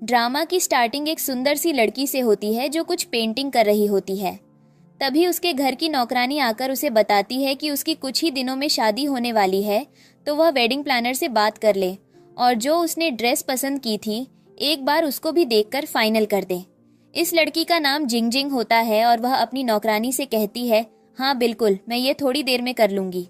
Drama की starting एक सुंदर सी लड़की से होती है जो कुछ पेंटिंग कर रही होती है। तभी उसके घर की नौकरानी आकर उसे बताती है कि उसकी कुछ ही दिनों में शादी होने वाली है, तो वह वेडिंग प्लानर से बात कर ले और जो उसने ड्रेस पसंद की थी एक बार उसको भी देखकर फाइनल कर दे। इस लड़की का नाम जिंग जिंग होता है और वह अपनी नौकरानी से कहती है, हाँ बिल्कुल, मैं ये थोड़ी देर में कर लूंगी।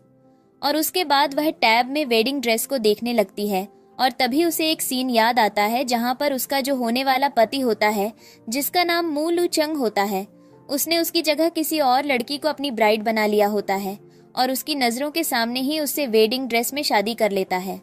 और उसके बाद वह टैब में वेडिंग ड्रेस को देखने लगती है और तभी उसे एक सीन याद आता है जहां पर उसका जो होने वाला पति होता है, जिसका नाम मू लू चंग होता है, उसने उसकी जगह किसी और लड़की को अपनी ब्राइड बना लिया होता है और उसकी नजरों के सामने ही उससे वेडिंग ड्रेस में शादी कर लेता है।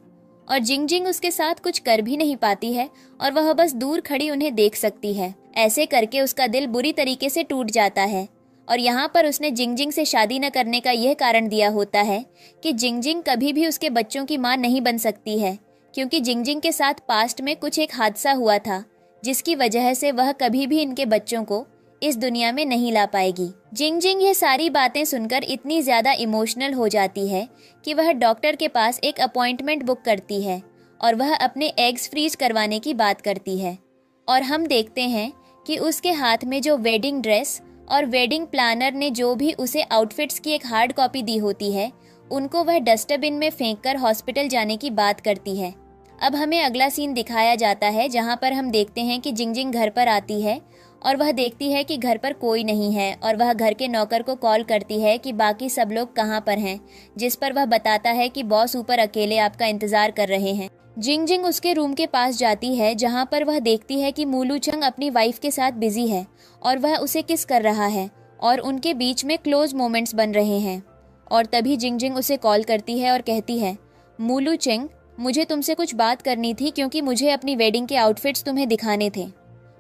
और जिंग जिंग उसके साथ कुछ कर भी नहीं पाती है और वह बस दूर खड़ी उन्हें देख सकती है। ऐसे करके उसका दिल बुरी तरीके से टूट जाता है। और यहाँ पर उसने जिंग जिंग से शादी न करने का यह कारण दिया होता है कि जिंग जिंग कभी भी उसके बच्चों की मां नहीं बन सकती है, क्योंकि जिंग जिंग के साथ पास्ट में कुछ एक हादसा हुआ था जिसकी वजह से वह कभी भी इनके बच्चों को इस दुनिया में नहीं ला पाएगी। जिंग जिंग ये सारी बातें सुनकर इतनी ज्यादा इमोशनल हो जाती है कि वह डॉक्टर के पास एक अपॉइंटमेंट बुक करती है और वह अपने एग्स फ्रीज करवाने की बात करती है। और हम देखते हैं कि उसके हाथ में जो वेडिंग ड्रेस और वेडिंग प्लानर ने जो भी उसे आउटफिट्स की एक हार्ड कॉपी दी होती है, उनको वह डस्टबिन में फेंककर हॉस्पिटल जाने की बात करती है। अब हमें अगला सीन दिखाया जाता है जहां पर हम देखते हैं कि जिंग जिंग घर पर आती है और वह देखती है कि घर पर कोई नहीं है और वह घर के नौकर को कॉल करती है कि बाकी सब लोग कहां पर हैं, जिस पर वह बताता है कि बॉस ऊपर अकेले आपका इंतजार कर रहे हैं। जिंग जिंग उसके रूम के पास जाती है जहां पर वह देखती है कि मूलू चंग अपनी वाइफ के साथ बिजी है और वह उसे किस कर रहा है और उनके बीच में क्लोज मोमेंट्स बन रहे हैं। और तभी जिंग जिंग उसे कॉल करती है और कहती है, मूलू चंग, मुझे तुमसे कुछ बात करनी थी क्योंकि मुझे अपनी वेडिंग के आउटफिट्स तुम्हें दिखाने थे।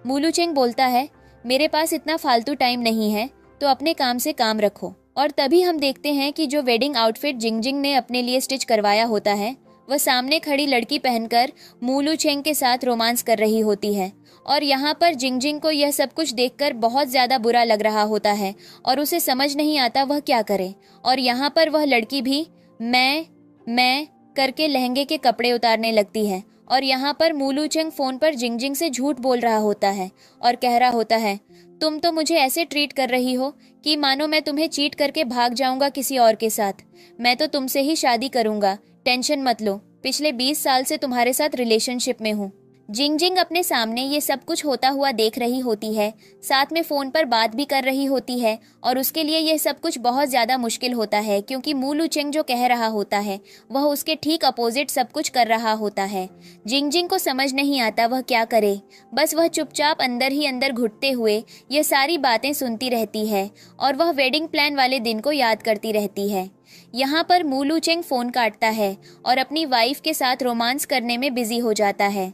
मूलू चंग बोलता है, मेरे पास इतना फालतू टाइम नहीं है, तो अपने काम से काम रखो। और तभी हम देखते हैं कि जो वेडिंग आउटफिट जिंग जिंग ने अपने लिए स्टिच करवाया होता है, वह सामने खड़ी लड़की पहनकर मूलू चेंग के साथ रोमांस कर रही होती है। और यहाँ पर जिंग जिंग को यह सब कुछ देखकर बहुत ज्यादा बुरा लग रहा होता है और उसे समझ नहीं आता वह क्या करे। और यहाँ पर वह लड़की भी मैं करके लहंगे के कपड़े उतारने लगती है। और यहाँ पर मूलू चेंग फोन पर जिंग जिंग से झूठ बोल रहा होता है और कह रहा होता है, तुम तो मुझे ऐसे ट्रीट कर रही हो कि मानो मैं तुम्हें चीट करके भाग जाऊंगा किसी और के साथ। मैं तो तुमसे ही शादी करूंगा, टेंशन मत लो, पिछले 20 साल से तुम्हारे साथ रिलेशनशिप में हूँ। जिंग जिंग अपने सामने ये सब कुछ होता हुआ देख रही होती है, साथ में फोन पर बात भी कर रही होती है और उसके लिए यह सब कुछ बहुत ज्यादा मुश्किल होता है क्योंकि मूलू चेंग जो कह रहा होता है वह उसके ठीक अपोजिट सब कुछ कर रहा होता है। जिंग जिंग को समझ नहीं आता वह क्या करे, बस वह चुपचाप अंदर ही अंदर घुटते हुए ये सारी बातें सुनती रहती है और वह वेडिंग प्लान वाले दिन को याद करती रहती है। यहाँ पर मूलू चेंग फोन काटता है और अपनी वाइफ के साथ रोमांस करने में बिजी हो जाता है।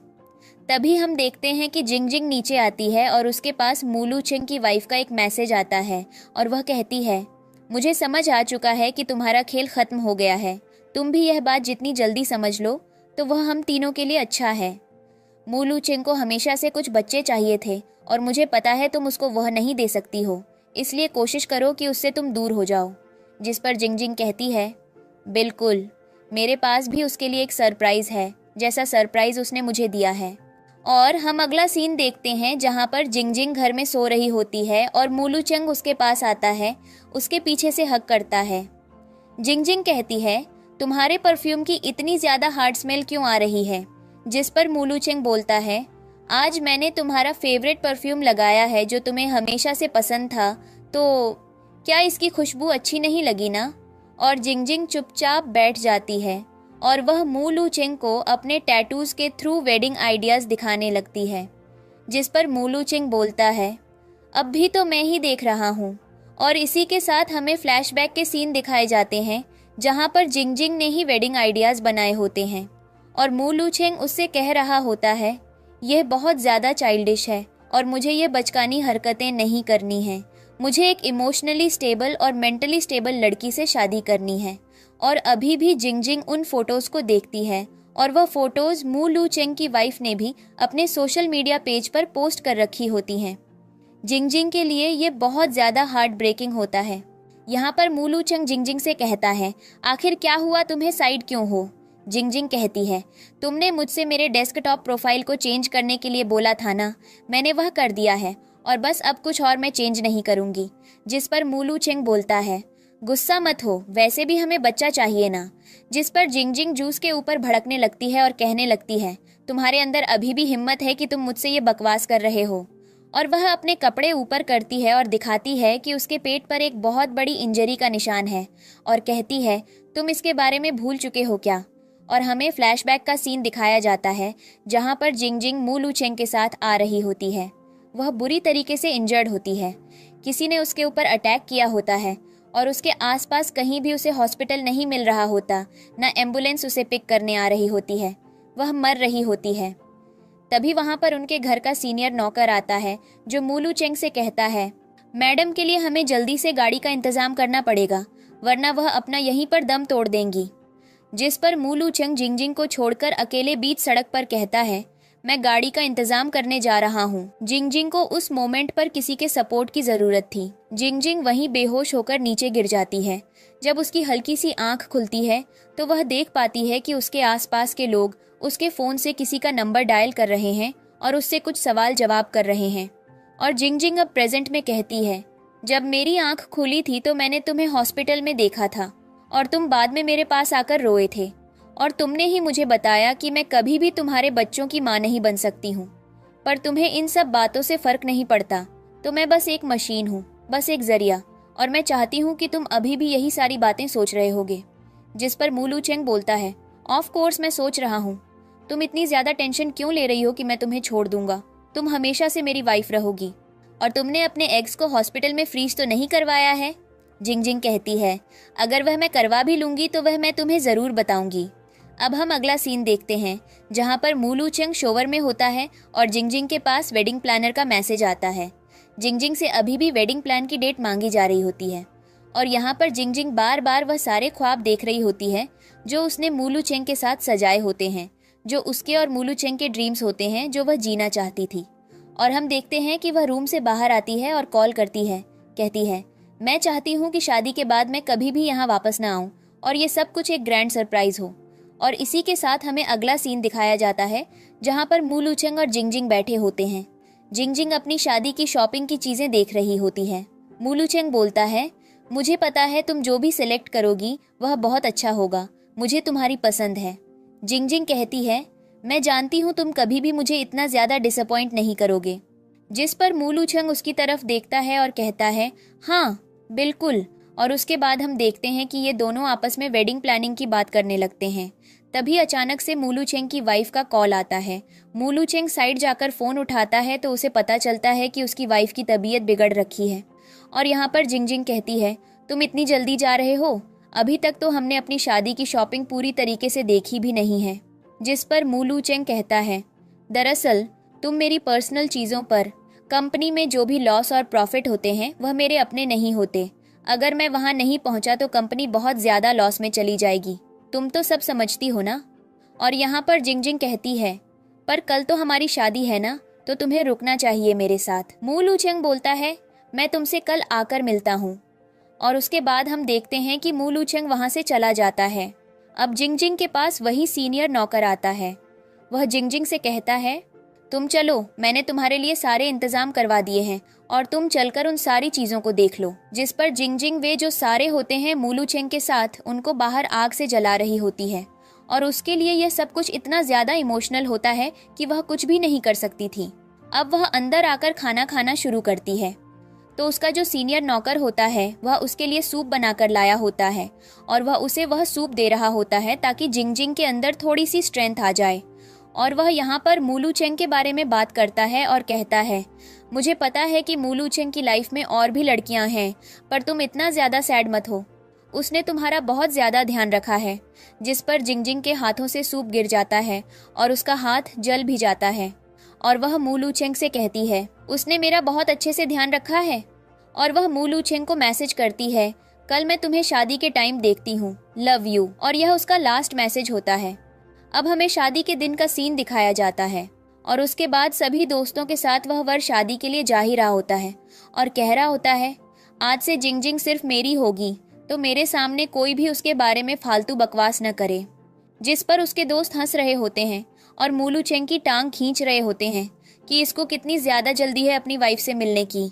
तभी हम देखते हैं कि जिंग जिंग नीचे आती है और उसके पास मूलू चेंग की वाइफ का एक मैसेज आता है और वह कहती है, मुझे समझ आ चुका है कि तुम्हारा खेल खत्म हो गया है, तुम भी यह बात जितनी जल्दी समझ लो तो वह हम तीनों के लिए अच्छा है। मूलू चेंग को हमेशा से कुछ बच्चे चाहिए थे और मुझे पता है तुम उसको वह नहीं दे सकती हो, इसलिए कोशिश करो कि उससे तुम दूर हो जाओ। जिस पर जिंग जिंग कहती है, बिल्कुल, मेरे पास भी उसके लिए एक सरप्राइज है, जैसा सरप्राइज उसने मुझे दिया है। और हम अगला सीन देखते हैं जहां पर जिंग जिंग घर में सो रही होती है और मूलू चंग उसके पास आता है, उसके पीछे से हक करता है। जिंग जिंग कहती है, तुम्हारे परफ्यूम की इतनी ज्यादा हार्ड स्मेल क्यों आ रही है? जिस पर मूलू चंग बोलता है, आज मैंने तुम्हारा फेवरेट परफ्यूम लगाया है जो तुम्हें हमेशा से पसंद था, तो क्या इसकी खुशबू अच्छी नहीं लगी ना? और जिंग जिंग चुपचाप बैठ जाती है और वह मूलू चेंग को अपने टैटूज के थ्रू वेडिंग आइडियाज दिखाने लगती है। जिस पर मूलू चेंग बोलता है, अब भी तो मैं ही देख रहा हूँ। और इसी के साथ हमें फ्लैशबैक के सीन दिखाए जाते हैं जहाँ पर जिंग जिंग ने ही वेडिंग आइडियाज बनाए होते हैं और मूलू चेंग उससे कह रहा होता है, यह बहुत ज़्यादा चाइल्डिश है और मुझे ये बचकानी हरकतें नहीं करनी हैं। मुझे एक इमोशनली स्टेबल और मेंटली स्टेबल लड़की से शादी करनी है। और अभी भी जिंग जिंग उन फोटोज को देखती है और वह फोटोज मूलू चेंग की वाइफ ने भी अपने सोशल मीडिया पेज पर पोस्ट कर रखी होती हैं। जिंग जिंग के लिए ये बहुत ज़्यादा हार्ट ब्रेकिंग होता है। यहाँ पर मूलू चेंग जिंग जिंग से कहता है, आखिर क्या हुआ, तुम्हें साइड क्यों हो? जिंगजिंग कहती है, तुमने मुझसे मेरे डेस्कटॉप प्रोफाइल को चेंज करने के लिए बोला था ना, मैंने वह कर दिया है और बस अब कुछ और मैं चेंज नहीं करूंगी। जिस पर मूलू चेंग बोलता है, गुस्सा मत हो, वैसे भी हमें बच्चा चाहिए ना। जिस पर जिंगजिंग जूस के ऊपर भड़कने लगती है और कहने लगती है, तुम्हारे अंदर अभी भी हिम्मत है कि तुम मुझसे ये बकवास कर रहे हो। और वह अपने कपड़े ऊपर करती है और दिखाती है कि उसके पेट पर एक बहुत बड़ी इंजरी का निशान है और कहती है, तुम इसके बारे में भूल चुके हो क्या। और हमें फ्लैशबैक का सीन दिखाया जाता है जहां पर जिंगजिंग मूलू चेंग के साथ आ रही होती है। वह बुरी तरीके से इंजर्ड होती है, किसी ने उसके ऊपर अटैक किया होता है और उसके आसपास कहीं भी उसे हॉस्पिटल नहीं मिल रहा होता, न एम्बुलेंस उसे पिक करने आ रही होती है, वह मर रही होती है। तभी वहां पर उनके घर का सीनियर नौकर आता है जो मूलू चेंग से कहता है, मैडम के लिए हमें जल्दी से गाड़ी का इंतजाम करना पड़ेगा, वरना वह अपना यहीं पर दम तोड़ देंगी। जिस पर मूलू चेंग जिंगजिंग को छोड़कर अकेले बीच सड़क पर कहता है, मैं गाड़ी का इंतजाम करने जा रहा हूँ। जिंगजिंग को उस मोमेंट पर किसी के सपोर्ट की जरूरत थी। जिंगजिंग वहीं बेहोश होकर नीचे गिर जाती है। जब उसकी हल्की सी आंख खुलती है तो वह देख पाती है कि उसके आसपास के लोग उसके फोन से किसी का नंबर डायल कर रहे हैं और उससे कुछ सवाल जवाब कर रहे हैं। और जिंगजिंग अब प्रेजेंट में कहती है, जब मेरी आंख खुली थी तो मैंने तुम्हें हॉस्पिटल में देखा था और तुम बाद में मेरे पास आकर रोए थे और तुमने ही मुझे बताया कि मैं कभी भी तुम्हारे बच्चों की माँ नहीं बन सकती हूँ। पर तुम्हें इन सब बातों से फर्क नहीं पड़ता, तो मैं बस एक मशीन हूँ, बस एक जरिया, और मैं चाहती हूँ कि तुम अभी भी यही सारी बातें सोच रहे होगे। जिस पर मूलू चेंग बोलता है, ऑफ कोर्स मैं सोच रहा हूँ, तुम इतनी ज्यादा टेंशन क्यों ले रही हो कि मैं तुम्हें छोड़ दूंगा। तुम हमेशा से मेरी वाइफ रहोगी। और तुमने अपने एग्स को हॉस्पिटल में फ्रीज तो नहीं करवाया है। जिंगजिंग कहती है, अगर वह मैं करवा भी लूंगी तो वह मैं तुम्हें जरूर बताऊंगी। अब हम अगला सीन देखते हैं जहां पर मूलू चेंग शोवर में होता है और जिंगजिंग के पास वेडिंग प्लानर का मैसेज आता है। जिंगजिंग से अभी भी वेडिंग प्लान की डेट मांगी जा रही होती है और यहाँ पर जिंगजिंग बार बार वह सारे ख्वाब देख रही होती है जो उसने मूलू चेंग के साथ सजाए होते हैं, जो उसके और मूलू चेंग के ड्रीम्स होते हैं जो वह जीना चाहती थी। और हम देखते हैं कि वह रूम से बाहर आती है और कॉल करती है, कहती है, मैं चाहती हूँ कि शादी के बाद मैं कभी भी यहाँ वापस ना आऊँ और ये सब कुछ एक ग्रैंड सरप्राइज हो। और इसी के साथ हमें अगला सीन दिखाया जाता है जहाँ पर मूलू चेंग और जिंगजिंग बैठे होते हैं। जिंगजिंग अपनी शादी की शॉपिंग की चीजें देख रही होती है। मूलू चेंग बोलता है, मुझे पता है तुम जो भी सिलेक्ट करोगी वह बहुत अच्छा होगा, मुझे तुम्हारी पसंद है। जिंगजिंग कहती है, मैं जानती हूँ तुम कभी भी मुझे इतना ज्यादा डिसअपॉइंट नहीं करोगे। जिस पर मूलू चेंग उसकी तरफ देखता है और कहता है, हाँ बिल्कुल। और उसके बाद हम देखते हैं कि ये दोनों आपस में वेडिंग प्लानिंग की बात करने लगते हैं। तभी अचानक से मूलू चेंग की वाइफ का कॉल आता है। मूलू चेंग साइड जाकर फोन उठाता है तो उसे पता चलता है कि उसकी वाइफ की तबीयत बिगड़ रखी है। और यहाँ पर जिंगजिंग कहती है, तुम इतनी जल्दी जा रहे हो, अभी तक तो हमने अपनी शादी की शॉपिंग पूरी तरीके से देखी भी नहीं है। जिस पर मूलू चेंग कहता है, दरअसल तुम मेरी पर्सनल चीज़ों पर, कंपनी में जो भी लॉस और प्रॉफिट होते हैं वह मेरे अपने नहीं होते। अगर मैं वहाँ नहीं पहुँचा तो कंपनी बहुत ज़्यादा लॉस में चली जाएगी, तुम तो सब समझती हो ना। और यहाँ पर जिंगजिंग कहती है, पर कल तो हमारी शादी है ना, तो तुम्हें रुकना चाहिए मेरे साथ। मूलू चेंग बोलता है, मैं तुमसे कल आकर मिलता हूँ। और उसके बाद हम देखते हैं कि मूलू चेंग वहाँ से चला जाता है। अब जिंगजिंग के पास वही सीनियर नौकर आता है। वह जिंगजिंग से कहता है, तुम चलो, मैंने तुम्हारे लिए सारे इंतजाम करवा दिए हैं और तुम चलकर उन सारी चीजों को देख लो। जिस पर जिंगजिंग वे जो सारे होते हैं मूलू चेंग के साथ उनको बाहर आग से जला रही होती है और उसके लिए यह सब कुछ इतना ज्यादा इमोशनल होता है कि वह कुछ भी नहीं कर सकती थी। अब वह अंदर आकर खाना खाना शुरू करती है तो उसका जो सीनियर नौकर होता है वह उसके लिए सूप बनाकर लाया होता है और वह उसे वह सूप दे रहा होता है ताकि जिंगजिंग के अंदर थोड़ी सी स्ट्रेंथ आ जाए। और वह यहाँ पर मूलू चेंग के बारे में बात करता है और कहता है, मुझे पता है कि मूलू चेंग की लाइफ में और भी लड़कियां हैं, पर तुम इतना ज्यादा सैड मत हो, उसने तुम्हारा बहुत ज्यादा ध्यान रखा है। जिस पर जिंगजिंग के हाथों से सूप गिर जाता है और उसका हाथ जल भी जाता है और वह मूलू चेंग से कहती है, उसने मेरा बहुत अच्छे से ध्यान रखा है। और वह मूलू चेंग को मैसेज करती है, कल मैं तुम्हें शादी के टाइम देखती हूँ, लव यू। और यह उसका लास्ट मैसेज होता है। अब हमें शादी के दिन का सीन दिखाया जाता है और उसके बाद सभी दोस्तों के साथ वह वर शादी के लिए जा ही रहा होता है और कह रहा होता है, आज से जिंगजिंग सिर्फ मेरी होगी, तो मेरे सामने कोई भी उसके बारे में फालतू बकवास न करे। जिस पर उसके दोस्त हंस रहे होते हैं और मूलू चेंग की टांग खींच रहे होते हैं कि इसको कितनी ज़्यादा जल्दी है अपनी वाइफ से मिलने की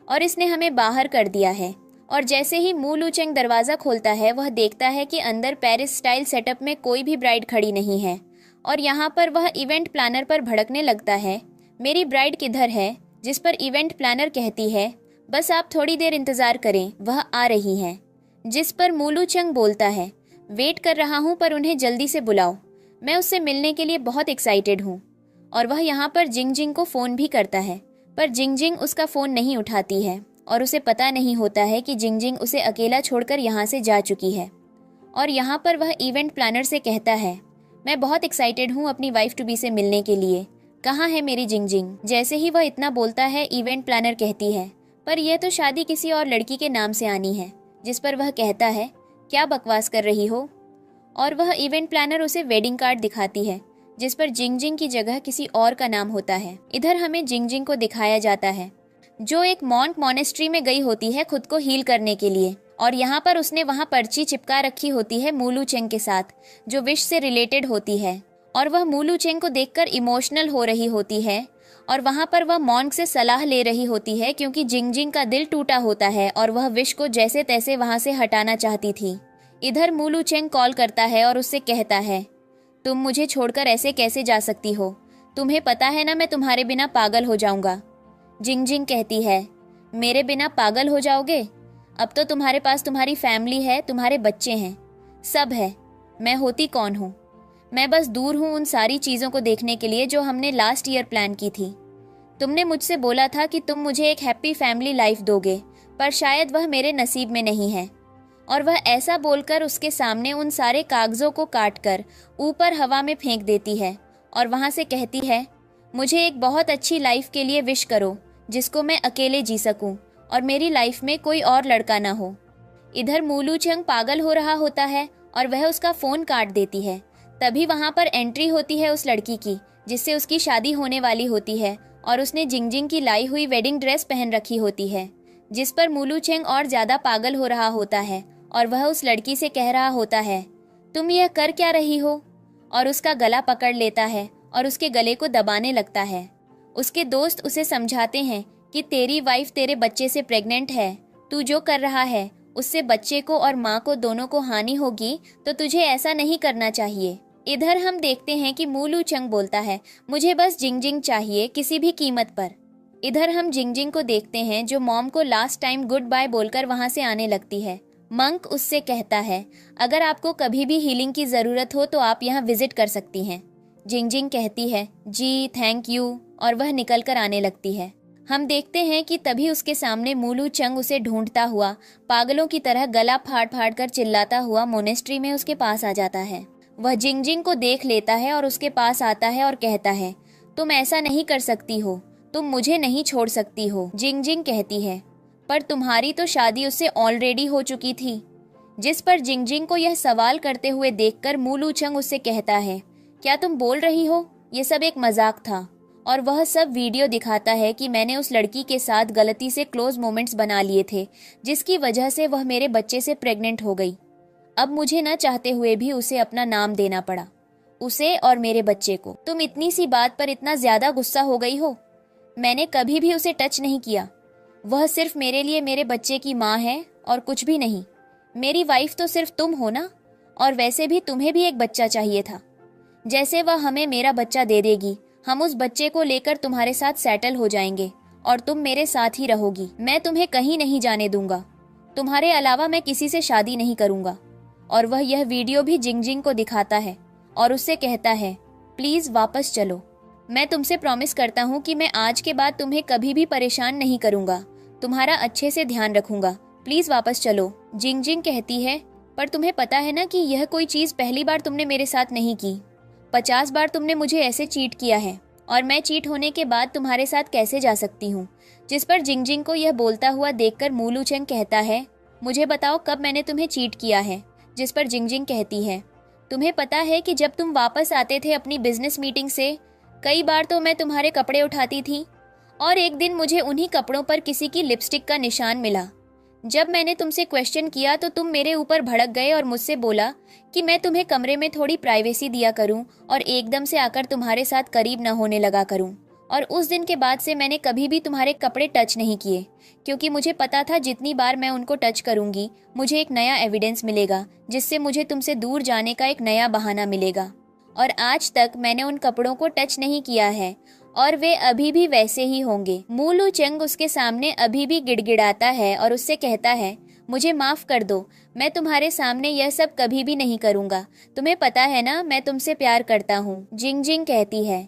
और इसने हमें बाहर कर दिया है। और जैसे ही मूलू चेंग दरवाज़ा खोलता है वह देखता है कि अंदर पेरिस स्टाइल सेटअप में कोई भी ब्राइड खड़ी नहीं है और यहाँ पर वह इवेंट प्लानर पर भड़कने लगता है, मेरी ब्राइड किधर है? जिस पर इवेंट प्लानर कहती है, बस आप थोड़ी देर इंतज़ार करें, वह आ रही हैं। जिस पर मूलू चेंग बोलता है, वेट कर रहा हूँ पर उन्हें जल्दी से बुलाओ, मैं उससे मिलने के लिए बहुत एक्साइटेड हूँ। और वह यहाँ पर जिंग जिंग को फ़ोन भी करता है पर जिंग जिंग उसका फ़ोन नहीं उठाती है और उसे पता नहीं होता है कि जिंग जिंग उसे अकेला छोड़कर यहाँ से जा चुकी है। और यहाँ पर वह इवेंट प्लानर से कहता है, मैं बहुत एक्साइटेड हूँ अपनी वाइफ टू बी से मिलने के लिए, कहाँ है मेरी जिंग जिंग? जैसे ही वह इतना बोलता है इवेंट प्लानर कहती है, पर यह तो शादी किसी और लड़की के नाम से आनी है। जिस पर वह कहता है, क्या बकवास कर रही हो? और वह इवेंट प्लानर उसे वेडिंग कार्ड दिखाती है जिस पर जिंग जिंग की जगह किसी और का नाम होता है। इधर हमें जिंग जिंग को दिखाया जाता है जो एक मॉन्क मॉनेस्ट्री में गई होती है खुद को हील करने के लिए और यहाँ पर उसने वहाँ पर्ची चिपका रखी होती है मूलू चेंग के साथ जो विश से रिलेटेड होती है और वह मूलू चेंग को देखकर इमोशनल हो रही होती है और वहाँ पर वह मॉन्क से सलाह ले रही होती है क्योंकि जिंग जिंग का दिल टूटा होता है और वह विश को जैसे तैसे वहाँ से हटाना चाहती थी। इधर मूलू चेंग कॉल करता है और उससे कहता है, तुम मुझे छोड़कर ऐसे कैसे जा सकती हो? तुम्हें पता है ना मैं तुम्हारे बिना पागल हो जाऊंगा। जिंग जिंग कहती है, मेरे बिना पागल हो जाओगे? अब तो तुम्हारे पास तुम्हारी फैमिली है, तुम्हारे बच्चे हैं, सब है। मैं होती कौन हूँ? मैं बस दूर हूँ उन सारी चीज़ों को देखने के लिए जो हमने लास्ट ईयर प्लान की थी। तुमने मुझसे बोला था कि तुम मुझे एक हैप्पी फैमिली लाइफ दोगे, पर शायद वह मेरे नसीब में नहीं है। और वह ऐसा बोलकर उसके सामने उन सारे कागज़ों को काटकर ऊपर हवा में फेंक देती है और वहाँ से कहती है, मुझे एक बहुत अच्छी लाइफ के लिए विश करो जिसको मैं अकेले जी सकूं और मेरी लाइफ में कोई और लड़का ना हो। इधर मूलू चेंग पागल हो रहा होता है और वह उसका फ़ोन काट देती है। तभी वहाँ पर एंट्री होती है उस लड़की की जिससे उसकी शादी होने वाली होती है और उसने जिंग जिंग की लाई हुई वेडिंग ड्रेस पहन रखी होती है। जिस पर मूलू चेंग और ज़्यादा पागल हो रहा होता है और वह उस लड़की से कह रहा होता है, तुम यह कर क्या रही हो? और उसका गला पकड़ लेता है और उसके गले को दबाने लगता है। उसके दोस्त उसे समझाते हैं कि तेरी वाइफ तेरे बच्चे से प्रेग्नेंट है, तू जो कर रहा है उससे बच्चे को और माँ को दोनों को हानि होगी, तो तुझे ऐसा नहीं करना चाहिए। इधर हम देखते हैं कि मूलू चेंग बोलता है, मुझे बस जिंग जिंग चाहिए किसी भी कीमत पर। इधर हम जिंग जिंग को देखते हैं जो मॉम को लास्ट टाइम गुड बाय बोलकर वहाँ से आने लगती है। मंक उससे कहता है, अगर आपको कभी भी हीलिंग की ज़रूरत हो तो आप यहाँ विजिट कर सकती हैं। जिंग जिंग कहती है, जी थैंक यू, और वह निकल कर आने लगती है। हम देखते हैं कि तभी उसके सामने मूलू चेंग उसे ढूंढता हुआ पागलों की तरह गला फाड़ फाड़ कर चिल्लाता हुआ मोनेस्ट्री में उसके पास आ जाता है। वह जिंग जिंग को देख लेता है और उसके पास आता है और कहता है, तुम ऐसा नहीं कर सकती हो, तुम मुझे नहीं छोड़ सकती हो। जिंग जिंग कहती है, पर तुम्हारी तो शादी उससे ऑलरेडी हो चुकी थी। जिस पर जिंग जिंग को यह सवाल करते हुए देखकर मूलू चेंग उससे कहता है, क्या तुम बोल रही हो? ये सब एक मजाक था। और वह सब वीडियो दिखाता है कि मैंने उस लड़की के साथ गलती से क्लोज मोमेंट्स बना लिए थे जिसकी वजह से वह मेरे बच्चे से प्रेग्नेंट हो गई। अब मुझे न चाहते हुए भी उसे अपना नाम देना पड़ा, उसे और मेरे बच्चे को। तुम इतनी सी बात पर इतना ज्यादा गुस्सा हो गई हो? मैंने कभी भी उसे टच नहीं किया। वह सिर्फ मेरे लिए मेरे बच्चे की माँ है और कुछ भी नहीं। मेरी वाइफ तो सिर्फ तुम हो ना, और वैसे भी तुम्हें भी एक बच्चा चाहिए था। जैसे वह हमें मेरा बच्चा दे देगी, हम उस बच्चे को लेकर तुम्हारे साथ सेटल हो जाएंगे और तुम मेरे साथ ही रहोगी। मैं तुम्हें कहीं नहीं जाने दूंगा। तुम्हारे अलावा मैं किसी से शादी नहीं करूंगा। और वह यह वीडियो भी जिंग जिंग को दिखाता है और उससे कहता है, प्लीज वापस चलो। मैं तुमसे प्रॉमिस करता हूँ कि मैं आज के बाद तुम्हें कभी भी परेशान नहीं करूंगा, तुम्हारा अच्छे से ध्यान रखूंगा। प्लीज वापस चलो। जिंग जिंग कहती है, पर तुम्हें पता है ना कि यह कोई चीज पहली बार तुमने मेरे साथ नहीं की। 50 बार तुमने मुझे ऐसे चीट किया है और मैं चीट होने के बाद तुम्हारे साथ कैसे जा सकती हूँ। जिस पर जिंग जिंग को यह बोलता हुआ देखकर मूलू चेंग कहता है, मुझे बताओ कब मैंने तुम्हें चीट किया है। जिस पर जिंग जिंग कहती है, तुम्हें पता है कि जब तुम वापस आते थे अपनी बिजनेस मीटिंग से, कई बार तो मैं तुम्हारे कपड़े उठाती थी और एक दिन मुझे उन्हीं कपड़ों पर किसी की लिपस्टिक का निशान मिला। जब मैंने तुमसे क्वेश्चन किया तो तुम मेरे ऊपर भड़क गए और मुझसे बोला कि मैं तुम्हें कमरे में थोड़ी प्राइवेसी दिया करूं और एकदम से आकर तुम्हारे साथ करीब न होने लगा करूं। और उस दिन के बाद से मैंने कभी भी तुम्हारे कपड़े टच नहीं किए, क्योंकि मुझे पता था जितनी बार मैं उनको टच करूंगी मुझे एक नया एविडेंस मिलेगा, जिससे मुझे तुमसे दूर जाने का एक नया बहाना मिलेगा। और आज तक मैंने उन कपड़ों को टच नहीं किया है और वे अभी भी वैसे ही होंगे। मूलू चंग उसके सामने अभी भी गिड़गिड़ाता है और उससे कहता है, मुझे माफ कर दो, मैं तुम्हारे सामने यह सब कभी भी नहीं करूंगा। तुम्हें पता है ना मैं तुमसे प्यार करता हूँ। जिंग जिंग कहती है,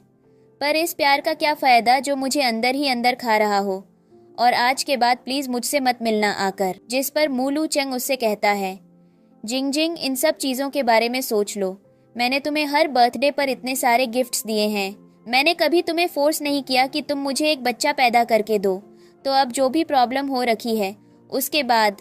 पर इस प्यार का क्या फायदा जो मुझे अंदर ही अंदर खा रहा हो, और आज के बाद प्लीज मुझसे मत मिलना आकर। जिस पर मूलू चंग उससे कहता है, जिंग जिंग इन सब चीजों के बारे में सोच लो। मैंने तुम्हें हर बर्थडे पर इतने सारे गिफ्ट्स दिए हैं। मैंने कभी तुम्हें फोर्स नहीं किया कि तुम मुझे एक बच्चा पैदा करके दो। तो अब जो भी प्रॉब्लम हो रखी है उसके बाद।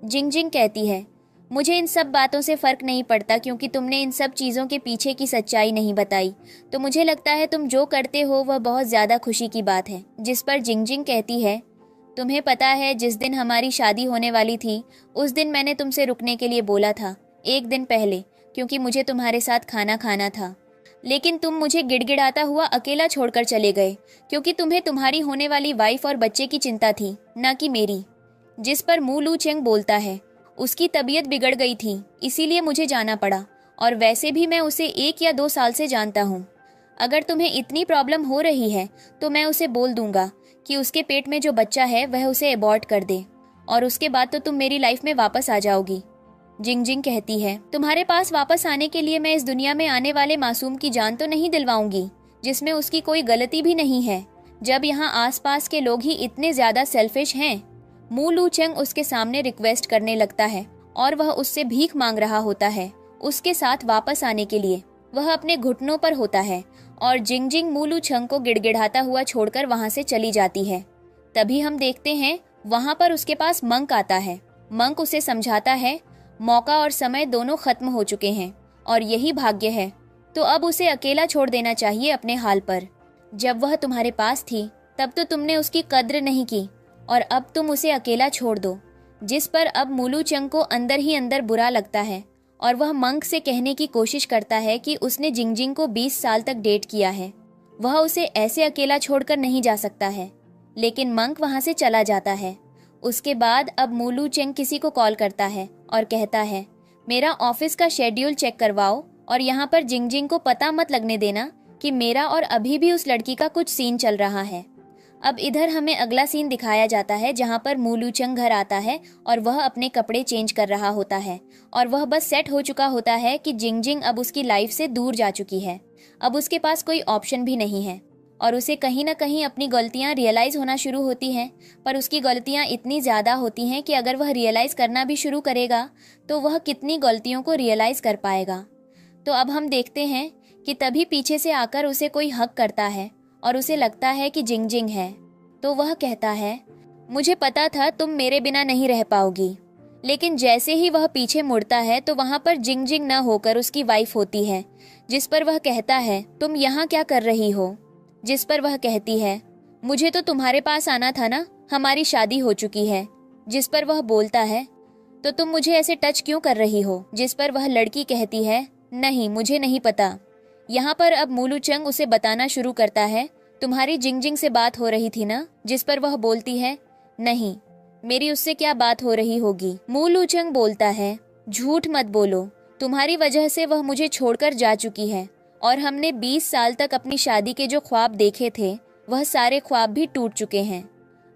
जिंग जिंग कहती है, मुझे इन सब बातों से फर्क नहीं पड़ता, क्योंकि तुमने इन सब चीज़ों के पीछे की सच्चाई नहीं बताई। तो मुझे लगता है तुम जो करते हो वह बहुत ज़्यादा खुशी की बात है। जिस पर जिंग जिंग कहती है, तुम्हें पता है जिस दिन हमारी शादी होने वाली थी उस दिन मैंने तुमसे रुकने के लिए बोला था, एक दिन पहले, क्योंकि मुझे तुम्हारे साथ खाना खाना था। लेकिन तुम मुझे गिड़गिड़ाता हुआ अकेला छोड़कर चले गए, क्योंकि तुम्हें तुम्हारी होने वाली वाइफ और बच्चे की चिंता थी, न कि मेरी। जिस पर मूलू चेंग बोलता है, उसकी तबीयत बिगड़ गई थी इसीलिए मुझे जाना पड़ा, और वैसे भी मैं उसे 1 या 2 साल से जानता हूँ। अगर तुम्हें इतनी प्रॉब्लम हो रही है तो मैं उसे बोल दूंगा कि उसके पेट में जो बच्चा है वह उसे अबॉर्ट कर दे, और उसके बाद तो तुम मेरी लाइफ में वापस आ जाओगी। जिंग जिंग कहती है, तुम्हारे पास वापस आने के लिए मैं इस दुनिया में आने वाले मासूम की जान तो नहीं दिलवाऊंगी, जिसमें उसकी कोई गलती भी नहीं है, जब यहाँ आसपास के लोग ही इतने ज्यादा सेल्फिश हैं। मूलू चंग उसके सामने रिक्वेस्ट करने लगता है और वह उससे भीख मांग रहा होता है उसके साथ वापस आने के लिए। वह अपने घुटनों पर होता है और जिंग जिंग मूलू चंग को गिड़गिड़ाता हुआ छोड़कर वहां से चली जाती है। तभी हम देखते हैं वहां पर उसके पास मंक आता है। मंक उसे समझाता है मौका और समय दोनों खत्म हो चुके हैं और यही भाग्य है, तो अब उसे अकेला छोड़ देना चाहिए अपने हाल पर। जब वह तुम्हारे पास थी तब तो तुमने उसकी कद्र नहीं की, और अब तुम उसे अकेला छोड़ दो। जिस पर अब मूलू चंग को अंदर ही अंदर बुरा लगता है और वह मंक से कहने की कोशिश करता है कि उसने जिंग जिंग को 20 साल तक डेट किया है, वह उसे ऐसे अकेला छोड़कर नहीं जा सकता है। लेकिन मंक वहां से चला जाता है। उसके बाद अब मूलू चेंग किसी को कॉल करता है और कहता है, मेरा ऑफिस का शेड्यूल चेक करवाओ और यहाँ पर जिंग जिंग को पता मत लगने देना कि मेरा और अभी भी उस लड़की का कुछ सीन चल रहा है। अब इधर हमें अगला सीन दिखाया जाता है जहाँ पर मूलू चंग घर आता है और वह अपने कपड़े चेंज कर रहा होता है, और वह बस सेट हो चुका होता है कि जिंग जिंग अब उसकी लाइफ से दूर जा चुकी है। अब उसके पास कोई ऑप्शन भी नहीं है और उसे कहीं ना कहीं अपनी गलतियां रियलाइज होना शुरू होती हैं, पर उसकी गलतियां इतनी ज़्यादा होती हैं कि अगर वह रियलाइज करना भी शुरू करेगा तो वह कितनी गलतियों को रियलाइज कर पाएगा। तो अब हम देखते हैं कि तभी पीछे से आकर उसे कोई हक करता है और उसे लगता है कि जिंग जिंग है। तो वह कहता है, मुझे पता था तुम मेरे बिना नहीं रह पाओगी। लेकिन जैसे ही वह पीछे मुड़ता है तो वहाँ पर जिंग जिंग न होकर उसकी वाइफ होती है। जिस पर वह कहता है, तुम यहाँ क्या कर रही हो? जिस पर वह कहती है, मुझे तो तुम्हारे पास आना था ना, हमारी शादी हो चुकी है। जिस पर वह बोलता है, तो तुम मुझे ऐसे टच क्यों कर रही हो? जिस पर वह लड़की कहती है, नहीं मुझे नहीं पता। यहाँ पर अब मूलू चंग उसे बताना शुरू करता है, तुम्हारी जिंग जिंग से बात हो रही थी ना? जिस पर वह बोलती है, नहीं मेरी उससे क्या बात हो रही होगी। मूलू चंग बोलता है, झूठ मत बोलो, तुम्हारी वजह से वह मुझे छोड़कर जा चुकी है और हमने 20 साल तक अपनी शादी के जो ख्वाब देखे थे वह सारे ख्वाब भी टूट चुके हैं।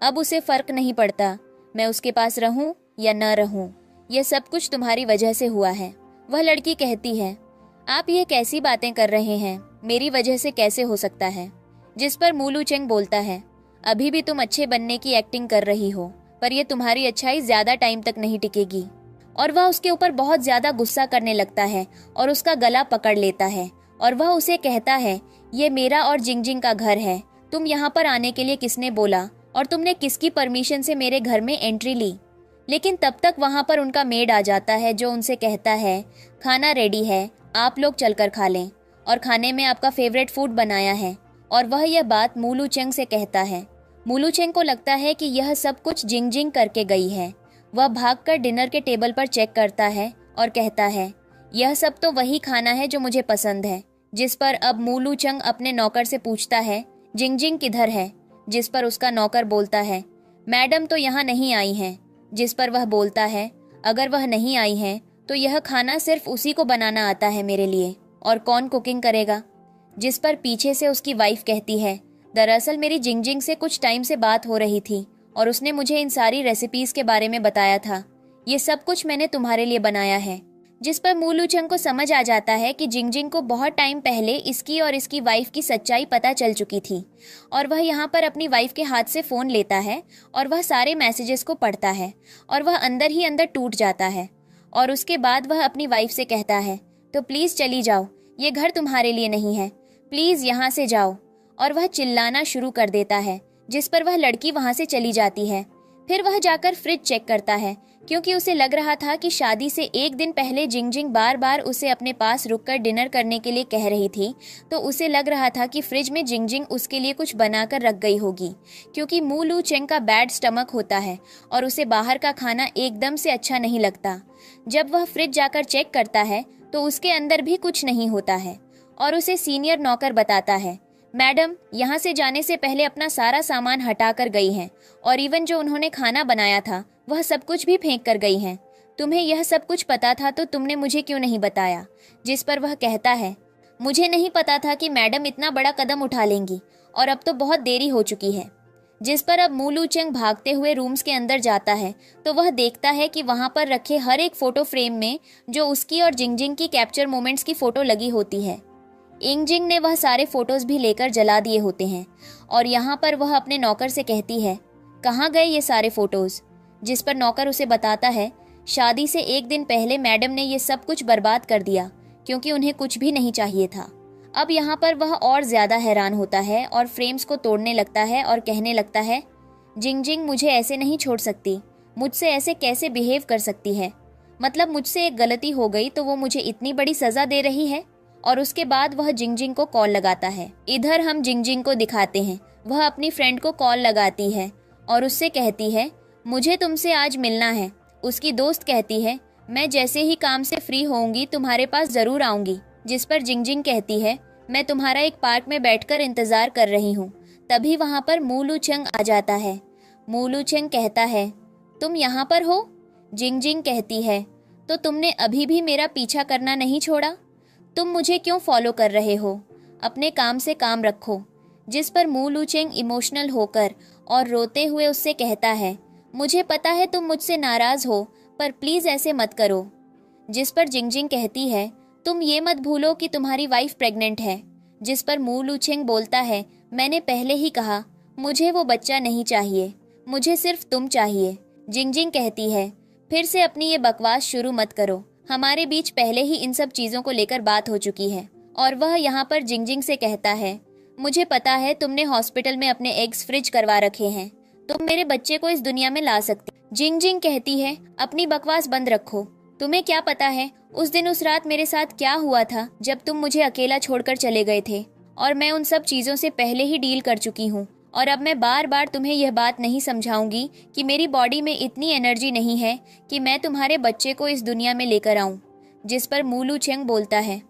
अब उसे फर्क नहीं पड़ता मैं उसके पास रहूं या न रहूं, यह सब कुछ तुम्हारी वजह से हुआ है। वह लड़की कहती है, आप ये कैसी बातें कर रहे हैं, मेरी वजह से कैसे हो सकता है? जिस पर मूलू चंग बोलता है, अभी भी तुम अच्छे बनने की एक्टिंग कर रही हो, पर यह तुम्हारी अच्छाई ज्यादा टाइम तक नहीं टिकेगी। और वह उसके ऊपर बहुत ज्यादा गुस्सा करने लगता है और उसका गला पकड़ लेता है और वह उसे कहता है, ये मेरा और जिंग जिंग का घर है, तुम यहाँ पर आने के लिए किसने बोला और तुमने किसकी परमिशन से मेरे घर में एंट्री ली? लेकिन तब तक वहाँ पर उनका मेड आ जाता है जो उनसे कहता है, खाना रेडी है, आप लोग चलकर खा लें, और खाने में आपका फेवरेट फूड बनाया है। और वह यह बात मूलू चंग से कहता है। मूलू चंग को लगता है कि यह सब कुछ जिंग जिंग करके गई है। वह भागकर डिनर के टेबल पर चेक करता है और कहता है, यह सब तो वही खाना है जो मुझे पसंद है। जिस पर अब मूलू चंग अपने नौकर से पूछता है, जिंगजिंग किधर है? जिस पर उसका नौकर बोलता है, मैडम तो यहाँ नहीं आई हैं। जिस पर वह बोलता है, अगर वह नहीं आई हैं तो यह खाना सिर्फ उसी को बनाना आता है मेरे लिए, और कौन कुकिंग करेगा? जिस पर पीछे से उसकी वाइफ कहती है, दरअसल मेरी जिंगजिंग से कुछ टाइम से बात हो रही थी और उसने मुझे इन सारी रेसिपीज के बारे में बताया था। ये सब कुछ मैंने तुम्हारे लिए बनाया है। जिस पर मूलू चंग को समझ आ जाता है कि जिंगजिंग को बहुत टाइम पहले इसकी और इसकी वाइफ की सच्चाई पता चल चुकी थी, और वह यहाँ पर अपनी वाइफ के हाथ से फ़ोन लेता है और वह सारे मैसेजेस को पढ़ता है और वह अंदर ही अंदर टूट जाता है। और उसके बाद वह अपनी वाइफ से कहता है, तो प्लीज़ चली जाओ, ये घर तुम्हारे लिए नहीं है, प्लीज़ यहाँ से जाओ। और वह चिल्लाना शुरू कर देता है, जिस पर वह लड़की वहाँ से चली जाती है। फिर वह जाकर फ्रिज चेक करता है, क्योंकि उसे लग रहा था कि शादी से एक दिन पहले जिंगजिंग बार बार उसे अपने पास रुककर डिनर करने के लिए कह रही थी, तो उसे लग रहा था कि फ्रिज में जिंगजिंग उसके लिए कुछ बनाकर रख गई होगी, क्योंकि मूलू चेंग का बैड स्टमक होता है और उसे बाहर का खाना एकदम से अच्छा नहीं लगता। जब वह फ्रिज जाकर चेक करता है तो उसके अंदर भी कुछ नहीं होता है और उसे सीनियर नौकर बताता है, मैडम यहाँ से जाने से पहले अपना सारा सामान हटा कर गई हैं और इवन जो उन्होंने खाना बनाया था वह सब कुछ भी फेंक कर गई हैं। तुम्हें यह सब कुछ पता था तो तुमने मुझे क्यों नहीं बताया? जिस पर वह कहता है, मुझे नहीं पता था कि मैडम इतना बड़ा कदम उठा लेंगी और अब तो बहुत देरी हो चुकी है। जिस पर अब मूलू चंग भागते हुए रूम्स के अंदर जाता है तो वह देखता है कि वहाँ पर रखे हर एक फोटो फ्रेम में जो उसकी और जिंगजिंग की कैप्चर मोमेंट्स की फ़ोटो लगी होती है, इंगजिंग ने वह सारे फोटोज़ भी लेकर जला दिए होते हैं। और यहाँ पर वह अपने नौकर से कहती है, कहाँ गए ये सारे फ़ोटोज़? जिस पर नौकर उसे बताता है, शादी से एक दिन पहले मैडम ने ये सब कुछ बर्बाद कर दिया क्योंकि उन्हें कुछ भी नहीं चाहिए था। अब यहाँ पर वह और ज़्यादा हैरान होता है और फ्रेम्स को तोड़ने लगता है और कहने लगता है, जिंगजिंग मुझे ऐसे नहीं छोड़ सकती, मुझसे ऐसे कैसे बिहेव कर सकती है? मतलब मुझसे एक गलती हो गई तो वो मुझे इतनी बड़ी सज़ा दे रही है? और उसके बाद वह जिंगजिंग को कॉल लगाता है। इधर हम जिंगजिंग को दिखाते हैं, वह अपनी फ्रेंड को कॉल लगाती है और उससे कहती है, मुझे तुमसे आज मिलना है। उसकी दोस्त कहती है, मैं जैसे ही काम से फ्री होऊंगी तुम्हारे पास ज़रूर आऊंगी। जिस पर जिंगजिंग कहती है, मैं तुम्हारा एक पार्क में बैठकर इंतज़ार कर रही हूँ। तभी वहाँ पर मूलू चंग आ जाता है। मूलू चंग कहता है, तुम यहाँ पर हो? जिंगजिंग कहती है, तो तुमने अभी भी मेरा पीछा करना नहीं छोड़ा? तुम मुझे क्यों फॉलो कर रहे हो? अपने काम से काम रखो। जिस पर मूलू चेंग इमोशनल होकर और रोते हुए उससे कहता है, मुझे पता है तुम मुझसे नाराज़ हो, पर प्लीज़ ऐसे मत करो। जिस पर जिंगजिंग कहती है, तुम ये मत भूलो कि तुम्हारी वाइफ प्रेग्नेंट है। जिस पर मूलू चेंग बोलता है, मैंने पहले ही कहा मुझे वो बच्चा नहीं चाहिए, मुझे सिर्फ तुम चाहिए। जिंगजिंग कहती है, फिर से अपनी ये बकवास शुरू मत करो, हमारे बीच पहले ही इन सब चीज़ों को लेकर बात हो चुकी है। और वह यहाँ पर जिंगजिंग से कहता है, मुझे पता है तुमने हॉस्पिटल में अपने एग्स फ्रिज करवा रखे हैं, तुम मेरे बच्चे को इस दुनिया में ला सकती। जिंगजिंग कहती है, अपनी बकवास बंद रखो, तुम्हें क्या पता है उस दिन उस रात मेरे साथ क्या हुआ था जब तुम मुझे अकेला छोड़कर चले गए थे, और मैं उन सब चीज़ों से पहले ही डील कर चुकी हूँ। और अब मैं बार बार तुम्हें यह बात नहीं समझाऊंगी कि मेरी बॉडी में इतनी एनर्जी नहीं है कि मैं तुम्हारे बच्चे को इस दुनिया में लेकर आऊं। जिस पर मूलू चेंग बोलता है,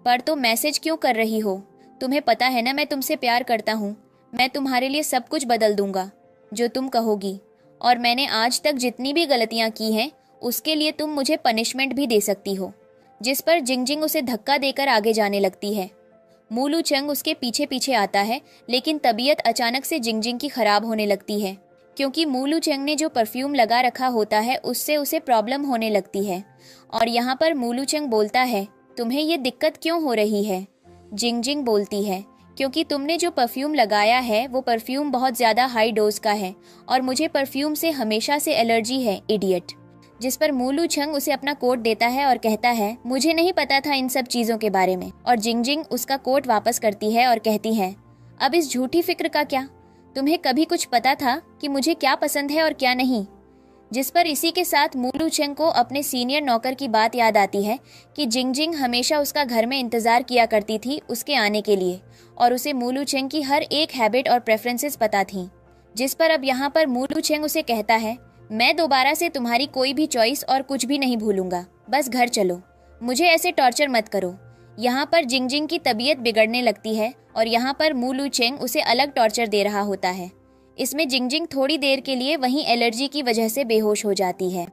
पर तो मैसेज क्यों कर रही हो? तुम्हें पता है ना मैं तुमसे प्यार करता हूँ, मैं तुम्हारे लिए सब कुछ बदल दूंगा जो तुम कहोगी, और मैंने आज तक जितनी भी गलतियाँ की हैं उसके लिए तुम मुझे पनिशमेंट भी दे सकती हो। जिस पर जिंगजिंग उसे धक्का देकर आगे जाने लगती है। मूलू चंग उसके पीछे पीछे आता है, लेकिन तबीयत अचानक से जिंगजिंग की खराब होने लगती है, क्योंकि मूलू चंग ने जो परफ्यूम लगा रखा होता है उससे उसे प्रॉब्लम होने लगती है। और यहाँ पर मूलू चंग बोलता है, तुम्हें ये दिक्कत क्यों हो रही है? जिंगजिंग बोलती है, क्योंकि तुमने जो परफ्यूम लगाया है वो परफ्यूम बहुत ज़्यादा हाई डोज का है और मुझे परफ्यूम से हमेशा से एलर्जी है, इडियट। जिस पर मूलू चंग उसे अपना कोट देता है और कहता है, मुझे नहीं पता था इन सब चीज़ों के बारे में। और जिंगजिंग उसका कोट वापस करती है और कहती है, अब इस झूठी फिक्र का क्या? तुम्हें कभी कुछ पता था कि मुझे क्या पसंद है और क्या नहीं? जिस पर इसी के साथ मूलू चंग को अपने सीनियर नौकर की बात याद आती है कि जिंगजिंग हमेशा उसका घर में इंतज़ार किया करती थी उसके आने के लिए, और उसे मूलू चंग की हर एक हैबिट और प्रेफरेंसेस पता थी। जिस पर अब यहाँ पर मूलू चंग उसे कहता है, मैं दोबारा से तुम्हारी कोई भी चॉइस और कुछ भी नहीं भूलूंगा, बस घर चलो, मुझे ऐसे टॉर्चर मत करो। यहाँ पर जिंगजिंग की तबीयत बिगड़ने लगती है और यहाँ पर मू लू चेंग उसे अलग टॉर्चर दे रहा होता है। इसमें जिंगजिंग थोड़ी देर के लिए वहीं एलर्जी की वजह से बेहोश हो जाती है।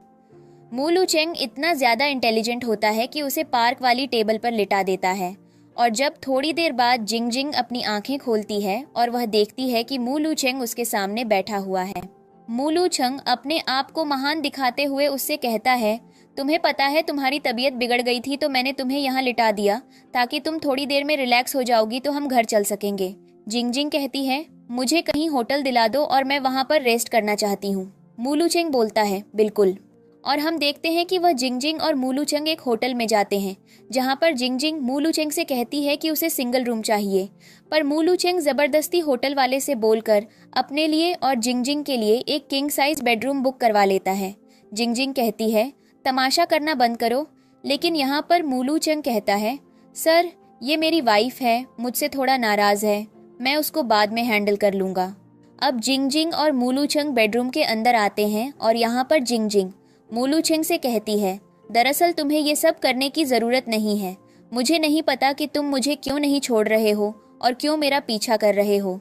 मू लू चेंग इतना ज़्यादा इंटेलिजेंट होता है कि उसे पार्क वाली टेबल पर लिटा देता है और जब थोड़ी देर बाद जिंगजिंग अपनी आंखें खोलती है और वह देखती है कि मू लू चेंग उसके सामने बैठा हुआ है। मू लू चेंग अपने आप को महान दिखाते हुए उससे कहता है, तुम्हें पता है तुम्हारी तबीयत बिगड़ गई थी तो मैंने तुम्हें यहाँ लिटा दिया ताकि तुम थोड़ी देर में रिलैक्स हो जाओगी तो हम घर चल सकेंगे। जिंगजिंग कहती है, मुझे कहीं होटल दिला दो और मैं वहाँ पर रेस्ट करना चाहती हूँ। मू लू चेंग बोलता है, बिल्कुल। और हम देखते हैं कि वह जिंगजिंग और मू लू चेंग एक होटल में जाते हैं जहाँ पर जिंगजिंग मू लू चेंग से कहती है कि उसे सिंगल रूम चाहिए, पर मू लू चेंग ज़बरदस्ती होटल वाले से बोलकर अपने लिए और जिंगजिंग के लिए एक किंग साइज बेडरूम बुक करवा लेता है। जिंगजिंग कहती है, तमाशा करना बंद करो, लेकिन यहाँ पर मू लू चेंग कहता है, सर ये मेरी वाइफ है, मुझसे थोड़ा नाराज़ है, मैं उसको बाद में हैंडल कर लूँगा। अब जिंगजिंग और मू लू चेंग बेडरूम के अंदर आते हैं और यहाँ पर जिंगजिंग मू लू चेंग से कहती है, दरअसल तुम्हें ये सब करने की ज़रूरत नहीं है। मुझे नहीं पता कि तुम मुझे क्यों नहीं छोड़ रहे हो और क्यों मेरा पीछा कर रहे हो।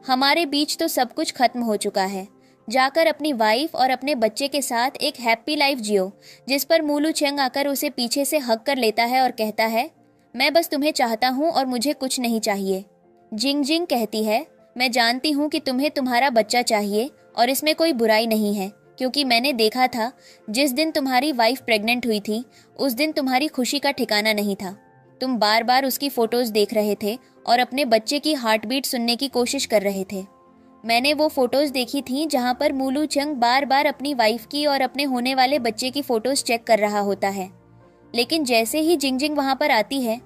हमारे बीच तो सब कुछ खत्म हो चुका है। जाकर अपनी वाइफ और अपने बच्चे के साथ एक हैप्पी लाइफ जियो। जिस पर मू लू चेंग आकर उसे पीछे से हक कर लेता है और कहता है, मैं बस तुम्हें चाहता हूँ और मुझे कुछ नहीं चाहिए। जिंगजिंग कहती है, मैं जानती हूँ कि तुम्हें तुम्हारा बच्चा चाहिए और इसमें कोई बुराई नहीं है, क्योंकि मैंने देखा था जिस दिन तुम्हारी वाइफ प्रेग्नेंट हुई थी उस दिन तुम्हारी खुशी का ठिकाना नहीं था। तुम बार बार उसकी फोटोज देख रहे थे और अपने बच्चे की हार्ट बीट सुनने की कोशिश कर रहे थे। मैंने वो फोटोज देखी थी जहाँ पर मू लू चेंग बार बार अपनी वाइफ की और अपने होने वाले बच्चे की फोटोज चेक कर रहा होता है। लेकिन जैसे ही जिंगजिंग वहाँ पर आती है,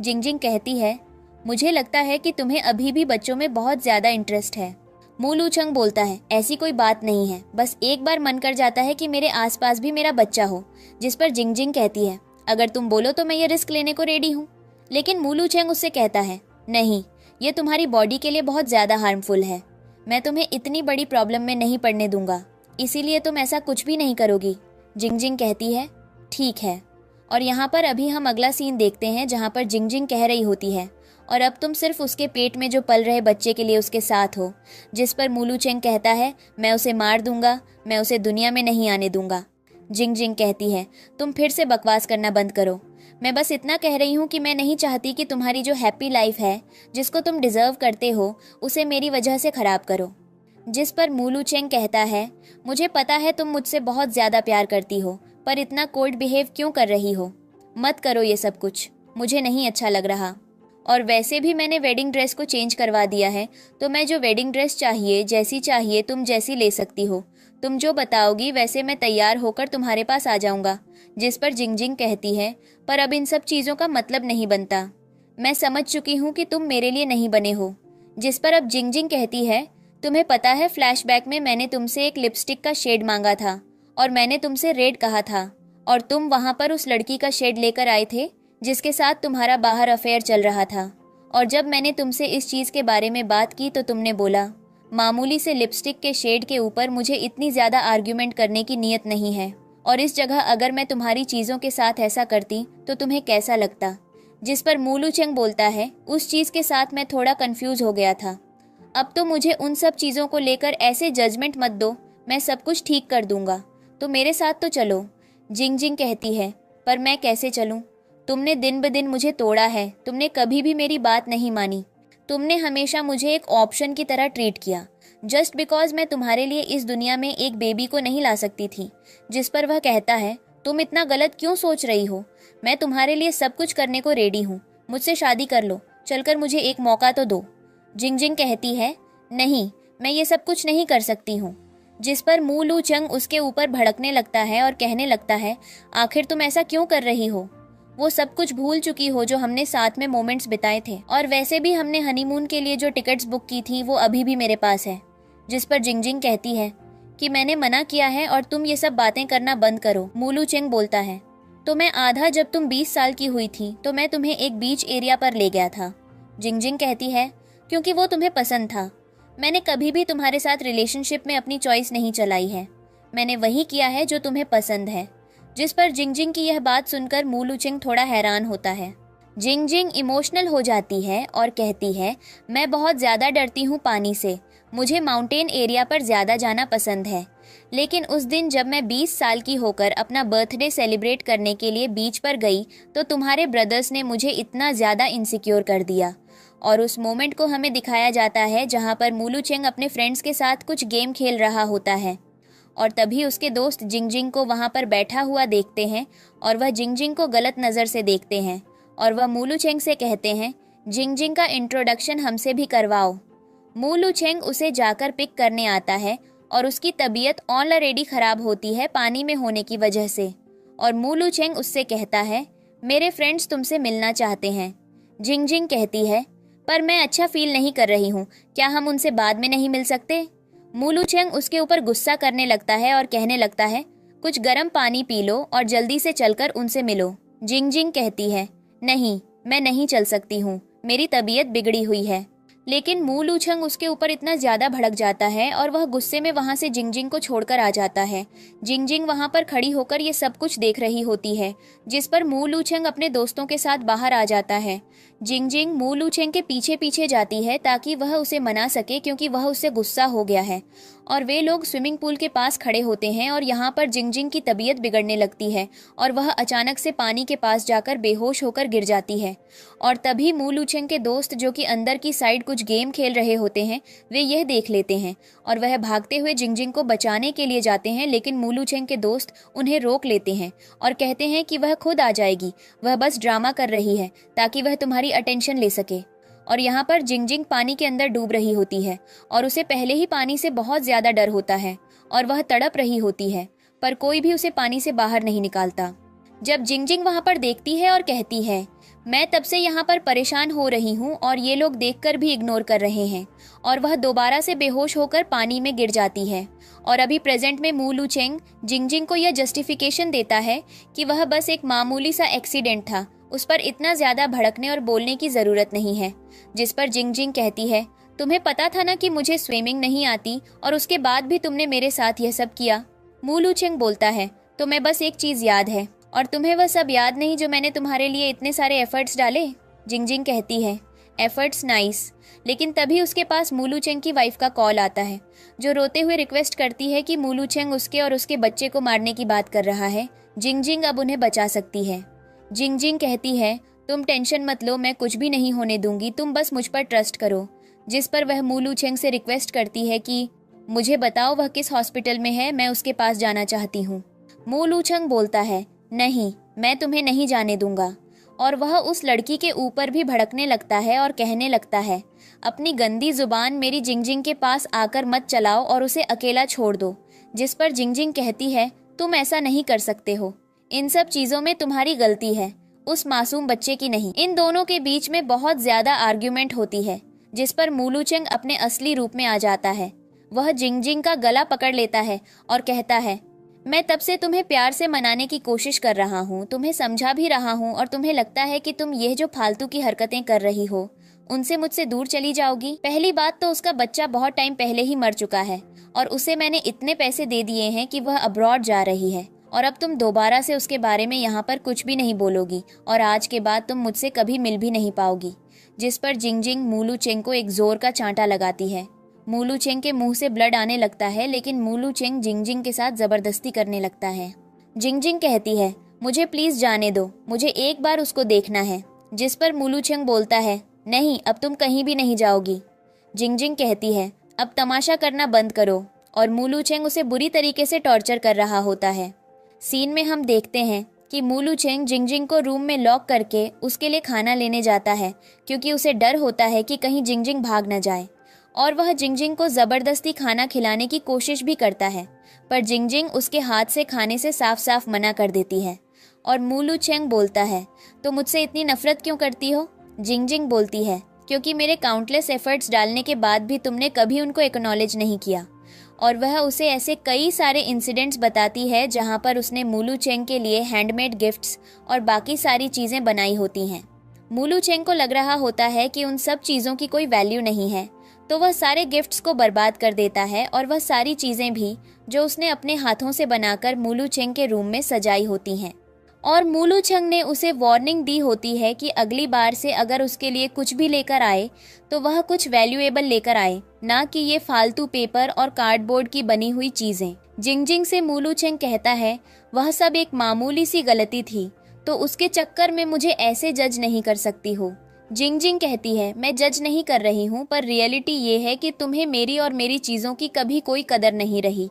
जिंगजिंग कहती है, मुझे लगता है कि तुम्हें अभी भी बच्चों में बहुत ज़्यादा इंटरेस्ट है। मू लू चेंग बोलता है, ऐसी कोई बात नहीं है, बस एक बार मन कर जाता है कि मेरे आसपास भी मेरा बच्चा हो। जिस पर जिंगजिंग कहती है, अगर तुम बोलो तो मैं ये रिस्क लेने को रेडी हूँ। लेकिन मू लू चेंग उससे कहता है, नहीं, ये तुम्हारी बॉडी के लिए बहुत ज़्यादा हार्मफुल है, मैं तुम्हें इतनी बड़ी प्रॉब्लम में नहीं पड़ने दूंगा, इसीलिए तुम ऐसा कुछ भी नहीं करोगी। जिंगजिंग कहती है, ठीक है। और यहाँ पर अभी हम अगला सीन देखते हैं जहाँ पर जिंगजिंग कह रही होती है, और अब तुम सिर्फ उसके पेट में जो पल रहे बच्चे के लिए उसके साथ हो। जिस पर मू लू चेंग कहता है, मैं उसे मार दूंगा, मैं उसे दुनिया में नहीं आने दूंगा। जिंगजिंग कहती है, तुम फिर से बकवास करना बंद करो, मैं बस इतना कह रही हूँ कि मैं नहीं चाहती कि तुम्हारी जो हैप्पी लाइफ है जिसको तुम डिजर्व करते हो उसे मेरी वजह से ख़राब करो। जिस पर मू लू चेंग कहता है, मुझे पता है तुम मुझसे बहुत ज़्यादा प्यार करती हो, पर इतना कोल्ड बिहेव क्यों कर रही हो? मत करो ये सब कुछ, मुझे नहीं अच्छा लग रहा। और वैसे भी मैंने वेडिंग ड्रेस को चेंज करवा दिया है, तो मैं जो वेडिंग ड्रेस चाहिए तुम जैसी ले सकती हो। तुम जो बताओगी वैसे मैं तैयार होकर तुम्हारे पास आ जाऊंगा। जिस पर जिंगजिंग कहती है, पर अब इन सब चीज़ों का मतलब नहीं बनता, मैं समझ चुकी हूँ कि तुम मेरे लिए नहीं बने हो। जिस पर अब जिंगजिंग कहती है, तुम्हें पता है फ्लैशबैक में मैंने तुमसे एक लिपस्टिक का शेड मांगा था और मैंने तुमसे रेड कहा था, और तुम वहाँ पर उस लड़की का शेड लेकर आए थे जिसके साथ तुम्हारा बाहर अफेयर चल रहा था। और जब मैंने तुमसे इस चीज़ के बारे में बात की तो तुमने बोला, मामूली से लिपस्टिक के शेड के ऊपर मुझे इतनी ज़्यादा आर्ग्यूमेंट करने की नीयत नहीं है, और इस जगह अगर मैं तुम्हारी चीज़ों के साथ ऐसा करती तो तुम्हें कैसा लगता? जिस पर मू लू चेंग बोलता है, उस चीज़ के साथ मैं थोड़ा कंफ्यूज हो गया था। अब तो मुझे उन सब चीज़ों को लेकर ऐसे जजमेंट मत दो, मैं सब कुछ ठीक कर दूंगा, तो मेरे साथ तो चलो। जिंगजिंग कहती है, पर मैं कैसे चलूं? तुमने दिन ब दिन मुझे तोड़ा है, तुमने कभी भी मेरी बात नहीं मानी, तुमने हमेशा मुझे एक ऑप्शन की तरह ट्रीट किया, जस्ट बिकॉज मैं तुम्हारे लिए इस दुनिया में एक बेबी को नहीं ला सकती थी। जिस पर वह कहता है, तुम इतना गलत क्यों सोच रही हो? मैं तुम्हारे लिए सब कुछ करने को रेडी हूँ, मुझसे शादी कर लो, चलकर मुझे एक मौका तो दो। जिंगजिंग कहती है, नहीं, मैं ये सब कुछ नहीं कर सकती हूँ। जिस पर मू लू चेंग उसके ऊपर भड़कने लगता है और कहने लगता है, आखिर तुम ऐसा क्यों कर रही हो? वो सब कुछ भूल चुकी हो जो हमने साथ में मोमेंट्स बिताए थे, और वैसे भी हमने हनीमून के लिए जो टिकट्स बुक की थी वो अभी भी मेरे पास है। जिस पर जिंगजिंग कहती है कि मैंने मना किया है और तुम ये सब बातें करना बंद करो। मू लू चेंग बोलता है, तो मैं आधा जब तुम 20 साल की हुई थी तो मैं तुम्हें एक बीच एरिया पर ले गया था। जिंगजिंग कहती है, क्योंकि वो तुम्हें पसंद था। मैंने कभी भी तुम्हारे साथ रिलेशनशिप में अपनी चॉइस नहीं चलाई है। मैंने वही किया है जो तुम्हें पसंद है। जिस पर जिंगजिंग की यह बात सुनकर मू लुचेंग थोड़ा हैरान होता है। जिंगजिंग इमोशनल हो जाती है और कहती है, मैं बहुत ज़्यादा डरती हूँ पानी से, मुझे माउंटेन एरिया पर ज़्यादा जाना पसंद है। लेकिन उस दिन जब मैं 20 साल की होकर अपना बर्थडे सेलिब्रेट करने के लिए बीच पर गई तो तुम्हारे ब्रदर्स ने मुझे इतना ज़्यादा इनसिक्योर कर दिया। और उस मोमेंट को हमें दिखाया जाता है जहाँ पर मू लुचेंग अपने फ्रेंड्स के साथ कुछ गेम खेल रहा होता है और तभी उसके दोस्त जिंगजिंग को वहाँ पर बैठा हुआ देखते हैं और वह जिंगजिंग को गलत नज़र से देखते हैं और वह मू लुचेंग से कहते हैं, जिंगजिंग का इंट्रोडक्शन हमसे भी करवाओ। मू लुचेंग उसे जाकर पिक करने आता है और उसकी तबीयत ऑलरेडी ख़राब होती है पानी में होने की वजह से और मू लुचेंग उससे कहता है, मेरे फ्रेंड्स तुमसे मिलना चाहते हैं। जिंगजिंग कहती है, पर मैं अच्छा फील नहीं कर रही हूँ, क्या हम उनसे बाद में नहीं मिल सकते? मू लुचेंग उसके ऊपर गुस्सा करने लगता है और कहने लगता है, कुछ गर्म पानी पी लो और जल्दी से चलकर उनसे मिलो। जिंगजिंग कहती है, नहीं, मैं नहीं चल सकती हूँ, मेरी तबीयत बिगड़ी हुई है। लेकिन मू लुचेंग उसके ऊपर इतना ज़्यादा भड़क जाता है और वह गुस्से में वहाँ से जिंगजिंग को छोड़कर आ जाता है। जिंगजिंग वहाँ पर खड़ी होकर ये सब कुछ देख रही होती है, जिस पर मू लुचेंग अपने दोस्तों के साथ बाहर आ जाता है। जिंगजिंग मू लुचेंग के पीछे पीछे जाती है ताकि वह उसे मना सके क्योंकि वह उससे गुस्सा हो गया है और वे लोग स्विमिंग पूल के पास खड़े होते हैं और यहाँ पर जिंगजिंग की तबीयत बिगड़ने लगती है और वह अचानक से पानी के पास जाकर बेहोश होकर गिर जाती है। और तभी मू लुचेंग के दोस्त जो कि अंदर की साइड कुछ गेम खेल रहे होते हैं वे यह देख लेते हैं और वह भागते हुए जिंगजिंग को बचाने के लिए जाते हैं, लेकिन मू लुचेंग के दोस्त उन्हें रोक लेते हैं और कहते हैं कि वह खुद आ जाएगी, वह बस ड्रामा कर रही है ताकि वह तुम्हारी अटेंशन ले सके। और यहाँ पर जिंगजिंग पानी के अंदर डूब रही होती है और उसे पहले ही पानी से बहुत ज़्यादा डर होता है और वह तड़प रही होती है, पर कोई भी उसे पानी से बाहर नहीं निकालता। जब जिंगजिंग वहाँ पर देखती है और कहती है, मैं तब से यहाँ पर परेशान हो रही हूँ और ये लोग देखकर भी इग्नोर कर रहे हैं, और वह दोबारा से बेहोश होकर पानी में गिर जाती है। और अभी प्रेजेंट में मू लुचेंग जिंगजिंग को यह जस्टिफिकेशन देता है कि वह बस एक मामूली सा एक्सीडेंट था, उस पर इतना ज़्यादा भड़कने और बोलने की ज़रूरत नहीं है। जिस पर जिंगजिंग कहती है, तुम्हें पता था ना कि मुझे स्विमिंग नहीं आती और उसके बाद भी तुमने मेरे साथ यह सब किया। मू लुचेंग बोलता है, तुम्हें बस एक चीज़ याद है और तुम्हें वह सब याद नहीं जो मैंने तुम्हारे लिए इतने सारे एफर्ट्स डाले। जिंगजिंग कहती है, एफर्ट्स नाइस। लेकिन तभी उसके पास मू लुचेंग की वाइफ का कॉल आता है जो रोते हुए रिक्वेस्ट करती है कि मू लुचेंग उसके और उसके बच्चे को मारने की बात कर रहा है, जिंगजिंग अब उन्हें बचा सकती है। जिंगजिंग कहती है, तुम टेंशन मत लो, मैं कुछ भी नहीं होने दूंगी, तुम बस मुझ पर ट्रस्ट करो। जिस पर वह मू लुचेंग से रिक्वेस्ट करती है कि मुझे बताओ वह किस हॉस्पिटल में है, मैं उसके पास जाना चाहती हूँ। मू लुचेंग बोलता है, नहीं, मैं तुम्हें नहीं जाने दूंगा। और वह उस लड़की के ऊपर भी भड़कने लगता है और कहने लगता है, अपनी गंदी जुबान मेरी जिंगजिंग के पास आकर मत चलाओ और उसे अकेला छोड़ दो। जिस पर जिंगजिंग कहती है, तुम ऐसा नहीं कर सकते हो, इन सब चीज़ों में तुम्हारी गलती है, उस मासूम बच्चे की नहीं। इन दोनों के बीच में बहुत ज़्यादा आर्ग्यूमेंट होती है, जिस पर मू लुचेंग अपने असली रूप में आ जाता है। वह जिंगजिंग का गला पकड़ लेता है और कहता है, मैं तब से तुम्हें प्यार से मनाने की कोशिश कर रहा हूँ, तुम्हें समझा भी रहा हूँ और तुम्हें लगता है कि तुम यह जो फालतू की हरकतें कर रही हो उनसे मुझसे दूर चली जाओगी। पहली बात तो उसका बच्चा बहुत टाइम पहले ही मर चुका है और उसे मैंने इतने पैसे दे दिए हैं कि वह अब्रॉड जा रही है और अब तुम दोबारा से उसके बारे में यहाँ पर कुछ भी नहीं बोलोगी और आज के बाद तुम मुझसे कभी मिल भी नहीं पाओगी। जिस पर जिंगजिंग मू लुचेंग को एक जोर का चांटा लगाती है। मू लुचेंग के मुंह से ब्लड आने लगता है, लेकिन मू लुचेंग जिंगजिंग के साथ जबरदस्ती करने लगता है। जिंगजिंग कहती है, मुझे प्लीज जाने दो, मुझे एक बार उसको देखना है। जिस पर मू लुचेंग बोलता है, नहीं, अब तुम कहीं भी नहीं जाओगी। जिंगजिंग कहती है, अब तमाशा करना बंद करो, और मू लुचेंग उसे बुरी तरीके से टॉर्चर कर रहा होता है। सीन में हम देखते हैं कि मू लुचेंग जिंगजिंग को रूम में लॉक करके उसके लिए खाना लेने जाता है क्योंकि उसे डर होता है कि कहीं जिंगजिंग भाग न जाए, और वह जिंगजिंग को ज़बरदस्ती खाना खिलाने की कोशिश भी करता है, पर जिंगजिंग उसके हाथ से खाने से साफ साफ मना कर देती है। और मू लुचेंग बोलता है, तो मुझसे इतनी नफरत क्यों करती हो? जिंगजिंग बोलती है, क्योंकि मेरे काउंटलेस एफर्ट्स डालने के बाद भी तुमने कभी उनको एक्नॉलेज नहीं किया। और वह उसे ऐसे कई सारे इंसिडेंट्स बताती है जहाँ पर उसने मू लुचेंग के लिए हैंडमेड गिफ्ट्स और बाकी सारी चीज़ें बनाई होती हैं। मू लुचेंग को लग रहा होता है कि उन सब चीज़ों की कोई वैल्यू नहीं है, तो वह सारे गिफ्ट्स को बर्बाद कर देता है और वह सारी चीज़ें भी जो उसने अपने हाथों से बनाकर मूलू चेंग के रूम में सजाई होती हैं। और मूलू चेंग ने उसे वार्निंग दी होती है कि अगली बार से अगर उसके लिए कुछ भी लेकर आए तो वह कुछ वैल्यूएबल लेकर आए, ना कि ये फालतू पेपर और कार्डबोर्ड की बनी हुई चीज़ें। जिंगजिंग से मूलू चेंग कहता है वह सब एक मामूली सी गलती थी, तो उसके चक्कर में मुझे ऐसे जज नहीं कर सकती हो। जिंगजिंग कहती है मैं जज नहीं कर रही हूँ, पर रियलिटी ये है कि तुम्हें मेरी और मेरी चीज़ों की कभी कोई कदर नहीं रही।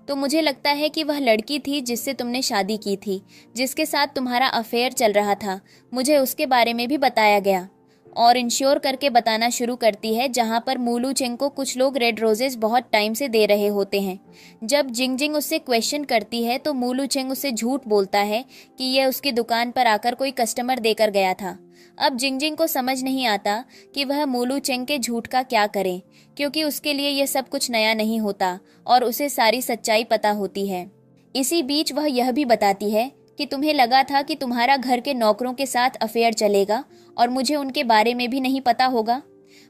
तो मुझे लगता है कि वह लड़की थी जिससे तुमने शादी की थी, जिसके साथ तुम्हारा अफेयर चल रहा था, मुझे उसके बारे में भी बताया गया। और इंश्योर करके बताना शुरू करती है, जहाँ पर मूलू चेंग को कुछ लोग रेड रोजेस बहुत टाइम से दे रहे होते हैं। जब जिंगजिंग उससे क्वेश्चन करती है तो मूलू चेंग उससे झूठ बोलता है कि यह उसकी दुकान पर आकर कोई कस्टमर देकर गया था। अब जिंगजिंग को समझ नहीं आता कि वह मूलू चेंग के झूठ का क्या करे, क्योंकि उसके लिए यह सब कुछ नया नहीं होता और उसे सारी सच्चाई पता होती है। इसी बीच वह यह भी बताती है कि तुम्हें लगा था कि तुम्हारा घर के नौकरों के साथ अफेयर चलेगा और मुझे उनके बारे में भी नहीं पता होगा।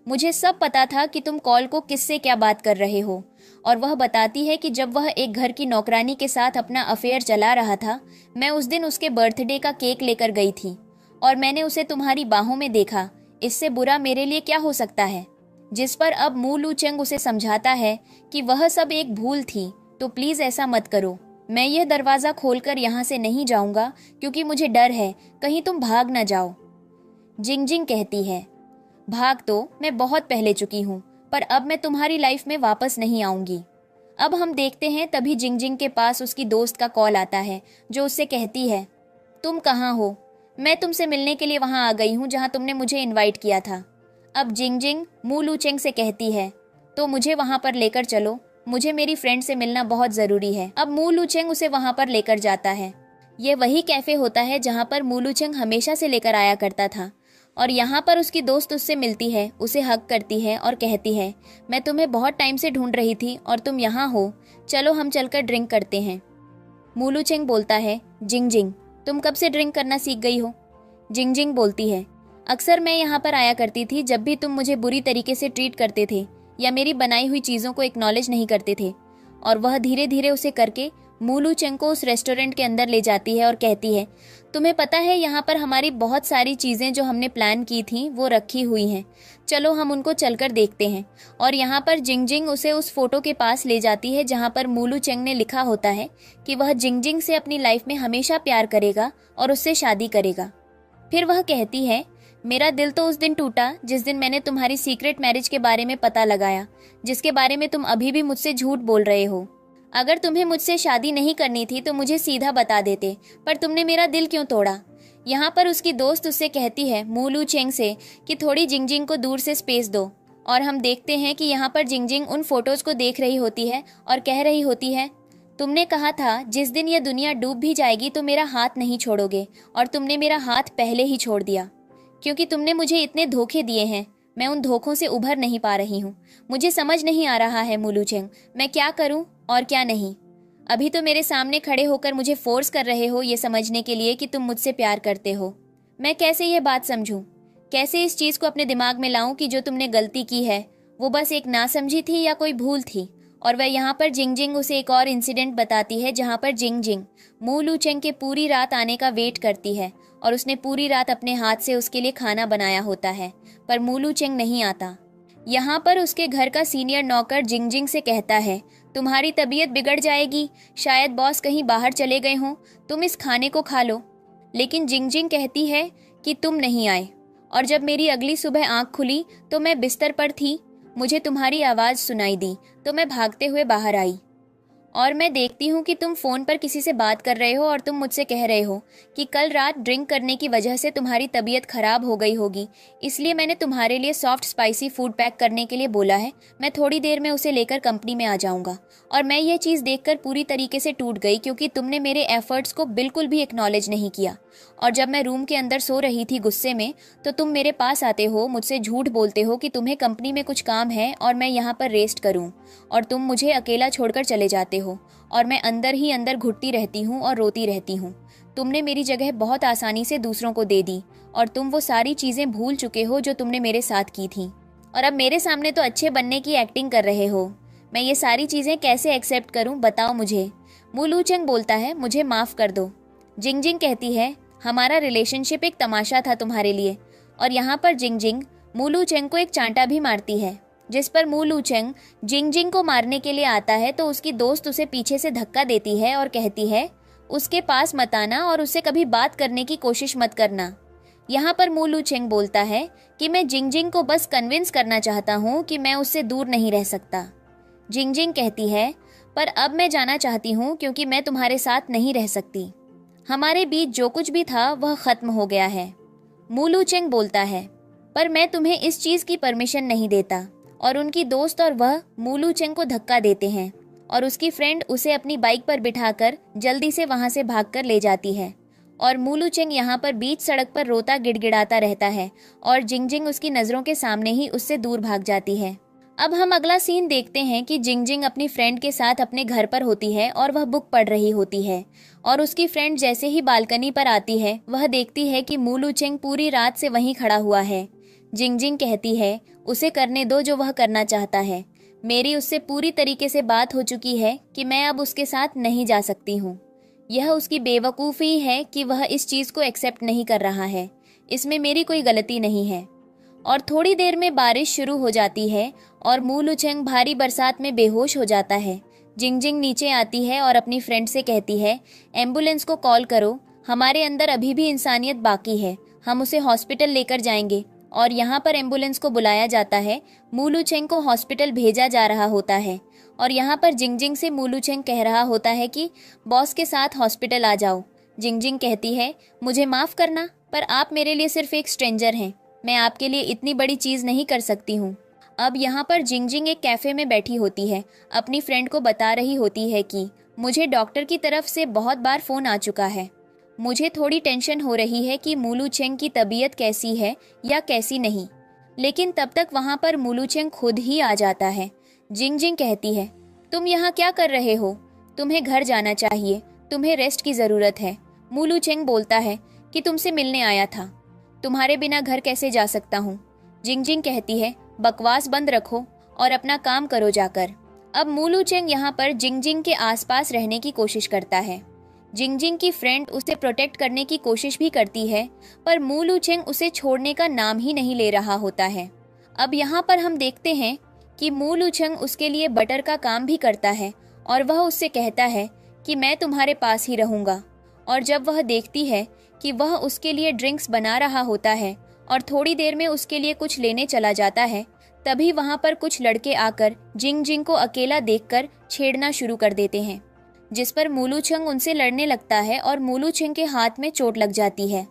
मुझे सब पता था कि तुम कॉल को किससे क्या बात कर रहे हो। और वह बताती है कि जब वह एक घर की नौकरानी के साथ अपना अफेयर चला रहा था, मैं उस दिन उसके बर्थडे का केक लेकर गई थी और मैंने उसे तुम्हारी बाहों में देखा। इससे बुरा मेरे लिए क्या हो सकता है। जिस पर अब मूलू चेंग उसे समझाता है कि वह सब एक भूल थी, तो प्लीज ऐसा मत करो। मैं यह दरवाजा खोलकर यहाँ से नहीं जाऊंगा क्योंकि मुझे डर है कहीं तुम भाग न जाओ। जिंगजिंग कहती है भाग तो मैं बहुत पहले चुकी हूँ, पर अब मैं तुम्हारी लाइफ में वापस नहीं आऊंगी। अब हम देखते हैं तभी जिंगजिंग के पास उसकी दोस्त का कॉल आता है, जो उससे कहती है तुम कहाँ हो, मैं तुमसे मिलने के लिए वहां आ गई हूँ जहां तुमने मुझे इनवाइट किया था। अब जिंगजिंग मूलू चेंग से कहती है तो मुझे वहां पर लेकर चलो, मुझे मेरी फ्रेंड से मिलना बहुत जरूरी है। अब मूलू चेंग उसे वहां पर लेकर जाता है। ये वही कैफे होता है जहां पर मूलू चेंग हमेशा से लेकर आया करता था। और यहाँ पर उसकी दोस्त उससे मिलती है, उसे हग करती है और कहती है मैं तुम्हें बहुत टाइम से ढूंढ रही थी और तुम यहाँ हो, चलो हम चलकर ड्रिंक करते हैं। मूलू चेंग बोलता है जिंगजिंग तुम कब से ड्रिंक करना सीख गई हो। जिंगजिंग बोलती है अक्सर मैं यहाँ पर आया करती थी जब भी तुम मुझे बुरी तरीके से ट्रीट करते थे या मेरी बनाई हुई चीज़ों को एक्नॉलेज नहीं करते थे। और वह धीरे धीरे उसे करके मूलू चेंग को उस रेस्टोरेंट के अंदर ले जाती है और कहती है तुम्हें पता है यहाँ पर हमारी बहुत सारी चीज़ें जो हमने प्लान की थी वो रखी हुई हैं, चलो हम उनको चलकर देखते हैं। और यहाँ पर जिंगजिंग उसे उस फोटो के पास ले जाती है जहाँ पर मूलू चेंग ने लिखा होता है कि वह जिंगजिंग से अपनी लाइफ में हमेशा प्यार करेगा और उससे शादी करेगा। फिर वह कहती है मेरा दिल तो उस दिन टूटा जिस दिन मैंने तुम्हारी सीक्रेट मैरिज के बारे में पता लगाया, जिसके बारे में तुम अभी भी मुझसे झूठ बोल रहे हो। अगर तुम्हें मुझसे शादी नहीं करनी थी तो मुझे सीधा बता देते, पर तुमने मेरा दिल क्यों तोड़ा। यहाँ पर उसकी दोस्त उससे कहती है मूलू चेंग से कि थोड़ी जिंगजिंग को दूर से स्पेस दो। और हम देखते हैं कि यहाँ पर जिंगजिंग उन फोटोज को देख रही होती है और कह रही होती है तुमने कहा था जिस दिन यह दुनिया डूब भी जाएगी तो मेरा हाथ नहीं छोड़ोगे, और तुमने मेरा हाथ पहले ही छोड़ दिया क्योंकि तुमने मुझे इतने धोखे दिए हैं। मैं उन धोखों से उभर नहीं पा रही हूँ। मुझे समझ नहीं आ रहा है मूलू चेंग, मैं क्या करूँ और क्या नहीं। अभी तो मेरे सामने खड़े होकर मुझे फोर्स कर रहे हो ये समझने के लिए कि तुम मुझसे प्यार करते हो। मैं कैसे यह बात समझूं, कैसे इस चीज़ को अपने दिमाग में लाऊं कि जो तुमने गलती की है वो बस एक नासमझी थी या कोई भूल थी। और वह यहाँ पर जिंगजिंग उसे एक और इंसिडेंट बताती है जहाँ पर जिंगजिंग मूलू चेंग के पूरी रात आने का वेट करती है और उसने पूरी रात अपने हाथ से उसके लिए खाना बनाया होता है, पर मूलू चेंग नहीं आता। यहाँ पर उसके घर का सीनियर नौकर जिंगजिंग से कहता है तुम्हारी तबीयत बिगड़ जाएगी, शायद बॉस कहीं बाहर चले गए हों, तुम इस खाने को खा लो। लेकिन जिंगजिंग कहती है कि तुम नहीं आए, और जब मेरी अगली सुबह आंख खुली तो मैं बिस्तर पर थी, मुझे तुम्हारी आवाज़ सुनाई दी तो मैं भागते हुए बाहर आई और मैं देखती हूँ कि तुम फ़ोन पर किसी से बात कर रहे हो और तुम मुझसे कह रहे हो कि कल रात ड्रिंक करने की वजह से तुम्हारी तबीयत ख़राब हो गई होगी, इसलिए मैंने तुम्हारे लिए सॉफ्ट स्पाइसी फूड पैक करने के लिए बोला है। मैं थोड़ी देर में उसे लेकर कंपनी में आ जाऊँगा। और मैं ये चीज़ देखकर पूरी तरीके से टूट गई क्योंकि तुमने मेरे एफर्ट्स को बिल्कुल भी एक्नॉलेज नहीं किया। और जब मैं रूम के अंदर सो रही थी गुस्से में, तो तुम मेरे पास आते हो, मुझसे झूठ बोलते हो कि तुम्हें कंपनी में कुछ काम है और मैं यहाँ पर रेस्ट करूँ, और तुम मुझे अकेला छोड़कर चले जाते हो और मैं अंदर ही अंदर घुटती रहती हूँ और रोती रहती हूँ। तुमने मेरी जगह बहुत आसानी से दूसरों को दे दी और तुम वो सारी चीज़ें भूल चुके हो जो तुमने मेरे साथ की थी। और अब मेरे सामने तो अच्छे बनने की एक्टिंग कर रहे हो। मैं ये सारी चीज़ें कैसे एक्सेप्ट करूं, बताओ मुझे। मू लूचेंग बोलता है, मुझे माफ़ कर दो। जिंगजिंग कहती है, हमारा रिलेशनशिप एक तमाशा था तुम्हारे लिए। और यहाँ पर जिंगजिंग मू लूचेंग को एक चांटा भी मारती है, जिस पर मू लूचेंग जिंगजिंग को मारने के लिए आता है तो उसकी दोस्त उसे पीछे से धक्का देती है और कहती है, उसके पास मत आना और उससे कभी बात करने की कोशिश मत करना। यहाँ पर मू लूचेंग बोलता है कि मैं जिंगजिंग को बस कन्विंस करना चाहता हूँ कि मैं उससे दूर नहीं रह सकता। जिंगजिंग कहती है, पर अब मैं जाना चाहती हूँ क्योंकि मैं तुम्हारे साथ नहीं रह सकती। हमारे बीच जो कुछ भी था वह खत्म हो गया है। मू लूचेंग बोलता है, पर मैं तुम्हें इस चीज की परमिशन नहीं देता। और उनकी दोस्त और वह मू लूचेंग को धक्का देते हैं और उसकी फ्रेंड उसे अपनी बाइक पर बिठाकर जल्दी से वहां से भागकर ले जाती है। और मू लूचेंग यहाँ पर बीच सड़क पर रोता गिड़गिड़ाता रहता है और जिंगजिंग उसकी नजरों के सामने ही उससे दूर भाग जाती है। अब हम अगला सीन देखते हैं कि जिंगजिंग अपनी फ्रेंड के साथ अपने घर पर होती है और वह बुक पढ़ रही होती है। और उसकी फ्रेंड जैसे ही बालकनी पर आती है वह देखती है कि मू लूचेंग पूरी रात से वहीं खड़ा हुआ है। जिंगजिंग कहती है, उसे करने दो जो वह करना चाहता है। मेरी उससे पूरी तरीके से बात हो चुकी है कि मैं अब उसके साथ नहीं जा सकती हूँ। यह उसकी बेवकूफ़ी है कि वह इस चीज़ को एक्सेप्ट नहीं कर रहा है। इसमें मेरी कोई गलती नहीं है। और थोड़ी देर में बारिश शुरू हो जाती है और मू लूचेंग भारी बरसात में बेहोश हो जाता है। जिंगजिंग नीचे आती है और अपनी फ्रेंड से कहती है, एम्बुलेंस को कॉल करो, हमारे अंदर अभी भी इंसानियत बाकी है, हम उसे हॉस्पिटल लेकर जाएंगे। और यहाँ पर एम्बुलेंस को बुलाया जाता है। मू लूचेंग को हॉस्पिटल भेजा जा रहा होता है और यहाँ पर जिंगजिंग से मू लूचेंग कह रहा होता है कि बॉस के साथ हॉस्पिटल आ जाओ। जिंगजिंग कहती है, मुझे माफ़ करना, पर आप मेरे लिए सिर्फ एक स्ट्रेंजर हैं, मैं आपके लिए इतनी बड़ी चीज़ नहीं कर सकती हूँ। अब यहाँ पर जिंगजिंग एक कैफ़े में बैठी होती है, अपनी फ्रेंड को बता रही होती है कि मुझे डॉक्टर की तरफ से बहुत बार फ़ोन आ चुका है। मुझे थोड़ी टेंशन हो रही है कि मू लूचेंग की तबीयत कैसी है या कैसी नहीं। लेकिन तब तक वहाँ पर मू लूचेंग खुद ही आ जाता है। जिंगजिंग कहती है, तुम यहाँ क्या कर रहे हो? तुम्हें घर जाना चाहिए, तुम्हें रेस्ट की ज़रूरत है। मू लूचेंग बोलता है कि तुमसे मिलने आया था, तुम्हारे बिना घर कैसे जा सकता हूँ। जिंगजिंग कहती है, बकवास बंद रखो और अपना काम करो जाकर। अब मू लूचेंग यहाँ पर जिंगजिंग के आसपास रहने की कोशिश करता है। जिंगजिंग की फ्रेंड उसे प्रोटेक्ट करने की कोशिश भी करती है, पर मू लूचेंग उसे छोड़ने का नाम ही नहीं ले रहा होता है। अब यहाँ पर हम देखते हैं कि मू लूचेंग उसके लिए बटर का काम भी करता है और वह उससे कहता है कि मैं तुम्हारे पास ही रहूँगा। और जब वह देखती है कि वह उसके लिए ड्रिंक्स बना रहा होता है और थोड़ी देर में उसके लिए कुछ लेने चला जाता है, तभी वहाँ पर कुछ लड़के आकर जिंगजिंग को अकेला देखकर छेड़ना शुरू कर देते हैं, जिस पर मू लूचेंग उनसे लड़ने लगता है और मू लूचेंग के हाथ में चोट लग जाती है।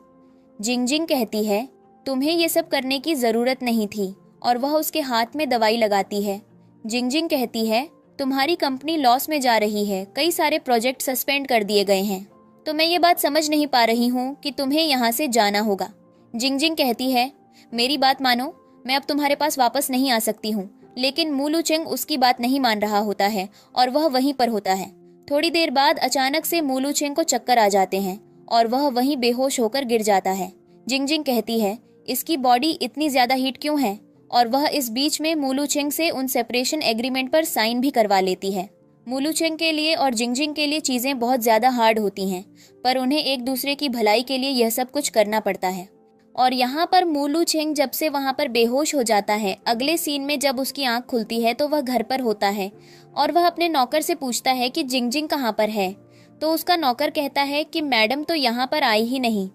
जिंगजिंग कहती है, तुम्हें ये सब करने की ज़रूरत नहीं थी, और वह उसके हाथ में दवाई लगाती है। जिंगजिंग कहती है, तुम्हारी कंपनी लॉस में जा रही है, कई सारे प्रोजेक्ट सस्पेंड कर दिए गए हैं, तो मैं ये बात समझ नहीं पा रही हूँ कि तुम्हें यहाँ से जाना होगा। जिंगजिंग कहती है, मेरी बात मानो, मैं अब तुम्हारे पास वापस नहीं आ सकती हूँ। लेकिन मू लूचेंग उसकी बात नहीं मान रहा होता है और वह वहीं पर होता है। थोड़ी देर बाद अचानक से मू लूचेंग को चक्कर आ जाते हैं और वह वहीं बेहोश होकर गिर जाता है। जिंगजिंग कहती है, इसकी बॉडी इतनी ज्यादा हीट क्यों है? और वह इस बीच में मू लूचेंग से उन सेपरेशन एग्रीमेंट पर साइन भी करवा लेती है। मू लूचेंग के लिए और जिंगजिंग के लिए चीजें बहुत ज्यादा हार्ड होती हैं, पर उन्हें एक दूसरे की भलाई के लिए यह सब कुछ करना पड़ता है। और यहाँ पर मू लूचेंग जब से वहाँ पर बेहोश हो जाता है, अगले सीन में जब उसकी आंख खुलती है तो वह घर पर होता है और वह अपने नौकर से पूछता है कि जिंगजिंग कहाँ पर है। तो उसका नौकर कहता है कि मैडम तो यहाँ पर आई ही नहीं।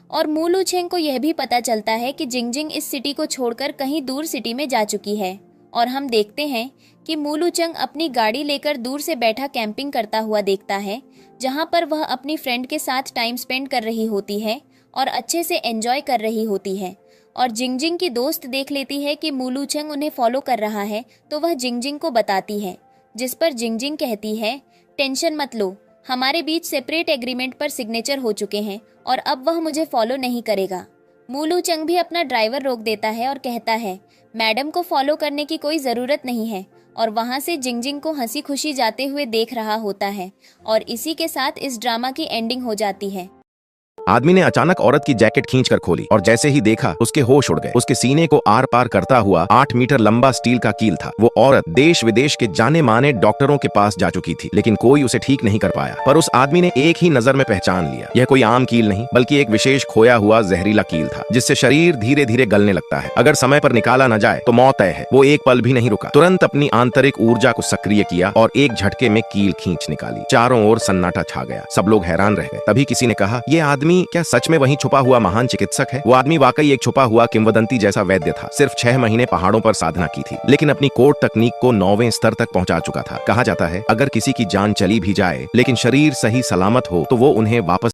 और मू लूचेंग को यह भी पता चलता है कि जिंगजिंग इस सिटी को छोड़कर कहीं दूर सिटी में जा चुकी है। और हम देखते हैं कि मू लूचेंग अपनी गाड़ी लेकर दूर से बैठा कैंपिंग करता हुआ देखता है, जहाँ पर वह अपनी फ्रेंड के साथ टाइम स्पेंड कर रही होती है और अच्छे से एंजॉय कर रही होती है। और जिंगजिंग की दोस्त देख लेती है कि मू लूचेंग उन्हें फॉलो कर रहा है, तो वह जिंगजिंग को बताती है, जिस पर जिंगजिंग कहती है, टेंशन मत लो, हमारे बीच सेपरेट एग्रीमेंट पर सिग्नेचर हो चुके हैं और अब वह मुझे फॉलो नहीं करेगा। मू लूचेंग भी अपना ड्राइवर रोक देता है और कहता है, मैडम को फॉलो करने की कोई ज़रूरत नहीं है। और वहाँ से जिंगजिंग को हंसी खुशी जाते हुए देख रहा होता है। और इसी के साथ इस ड्रामा की एंडिंग हो जाती है। आदमी ने अचानक औरत की जैकेट खींचकर खोली और जैसे ही देखा उसके होश उड़ गए। उसके सीने को आर पार करता हुआ 8 मीटर लंबा स्टील का कील था। वो औरत देश विदेश के जाने माने डॉक्टरों के पास जा चुकी थी, लेकिन कोई उसे ठीक नहीं कर पाया। पर उस आदमी ने एक ही नजर में पहचान लिया, यह कोई आम कील नहीं बल्कि एक विशेष खोया हुआ जहरीला कील था, जिससे शरीर धीरे धीरे गलने लगता है। अगर समय पर निकाला न जाए तो मौत तय है। वो एक पल भी नहीं रुका, तुरंत अपनी आंतरिक ऊर्जा को सक्रिय किया और एक झटके में कील खींच निकाली। चारों ओर सन्नाटा छा गया, सब लोग हैरान रह गए। तभी किसी ने कहा, यह आदमी क्या सच में वही छुपा हुआ महान चिकित्सक है? वो आदमी वाकई एक छुपा हुआ किंवदंती जैसा वैद्य था। सिर्फ 6 महीने पहाड़ों पर साधना की थी, लेकिन अपनी कोड तकनीक को 9वें स्तर तक पहुंचा चुका था। कहा जाता है, अगर किसी की जान चली भी जाए लेकिन शरीर सही सलामत हो तो वो उन्हें वापस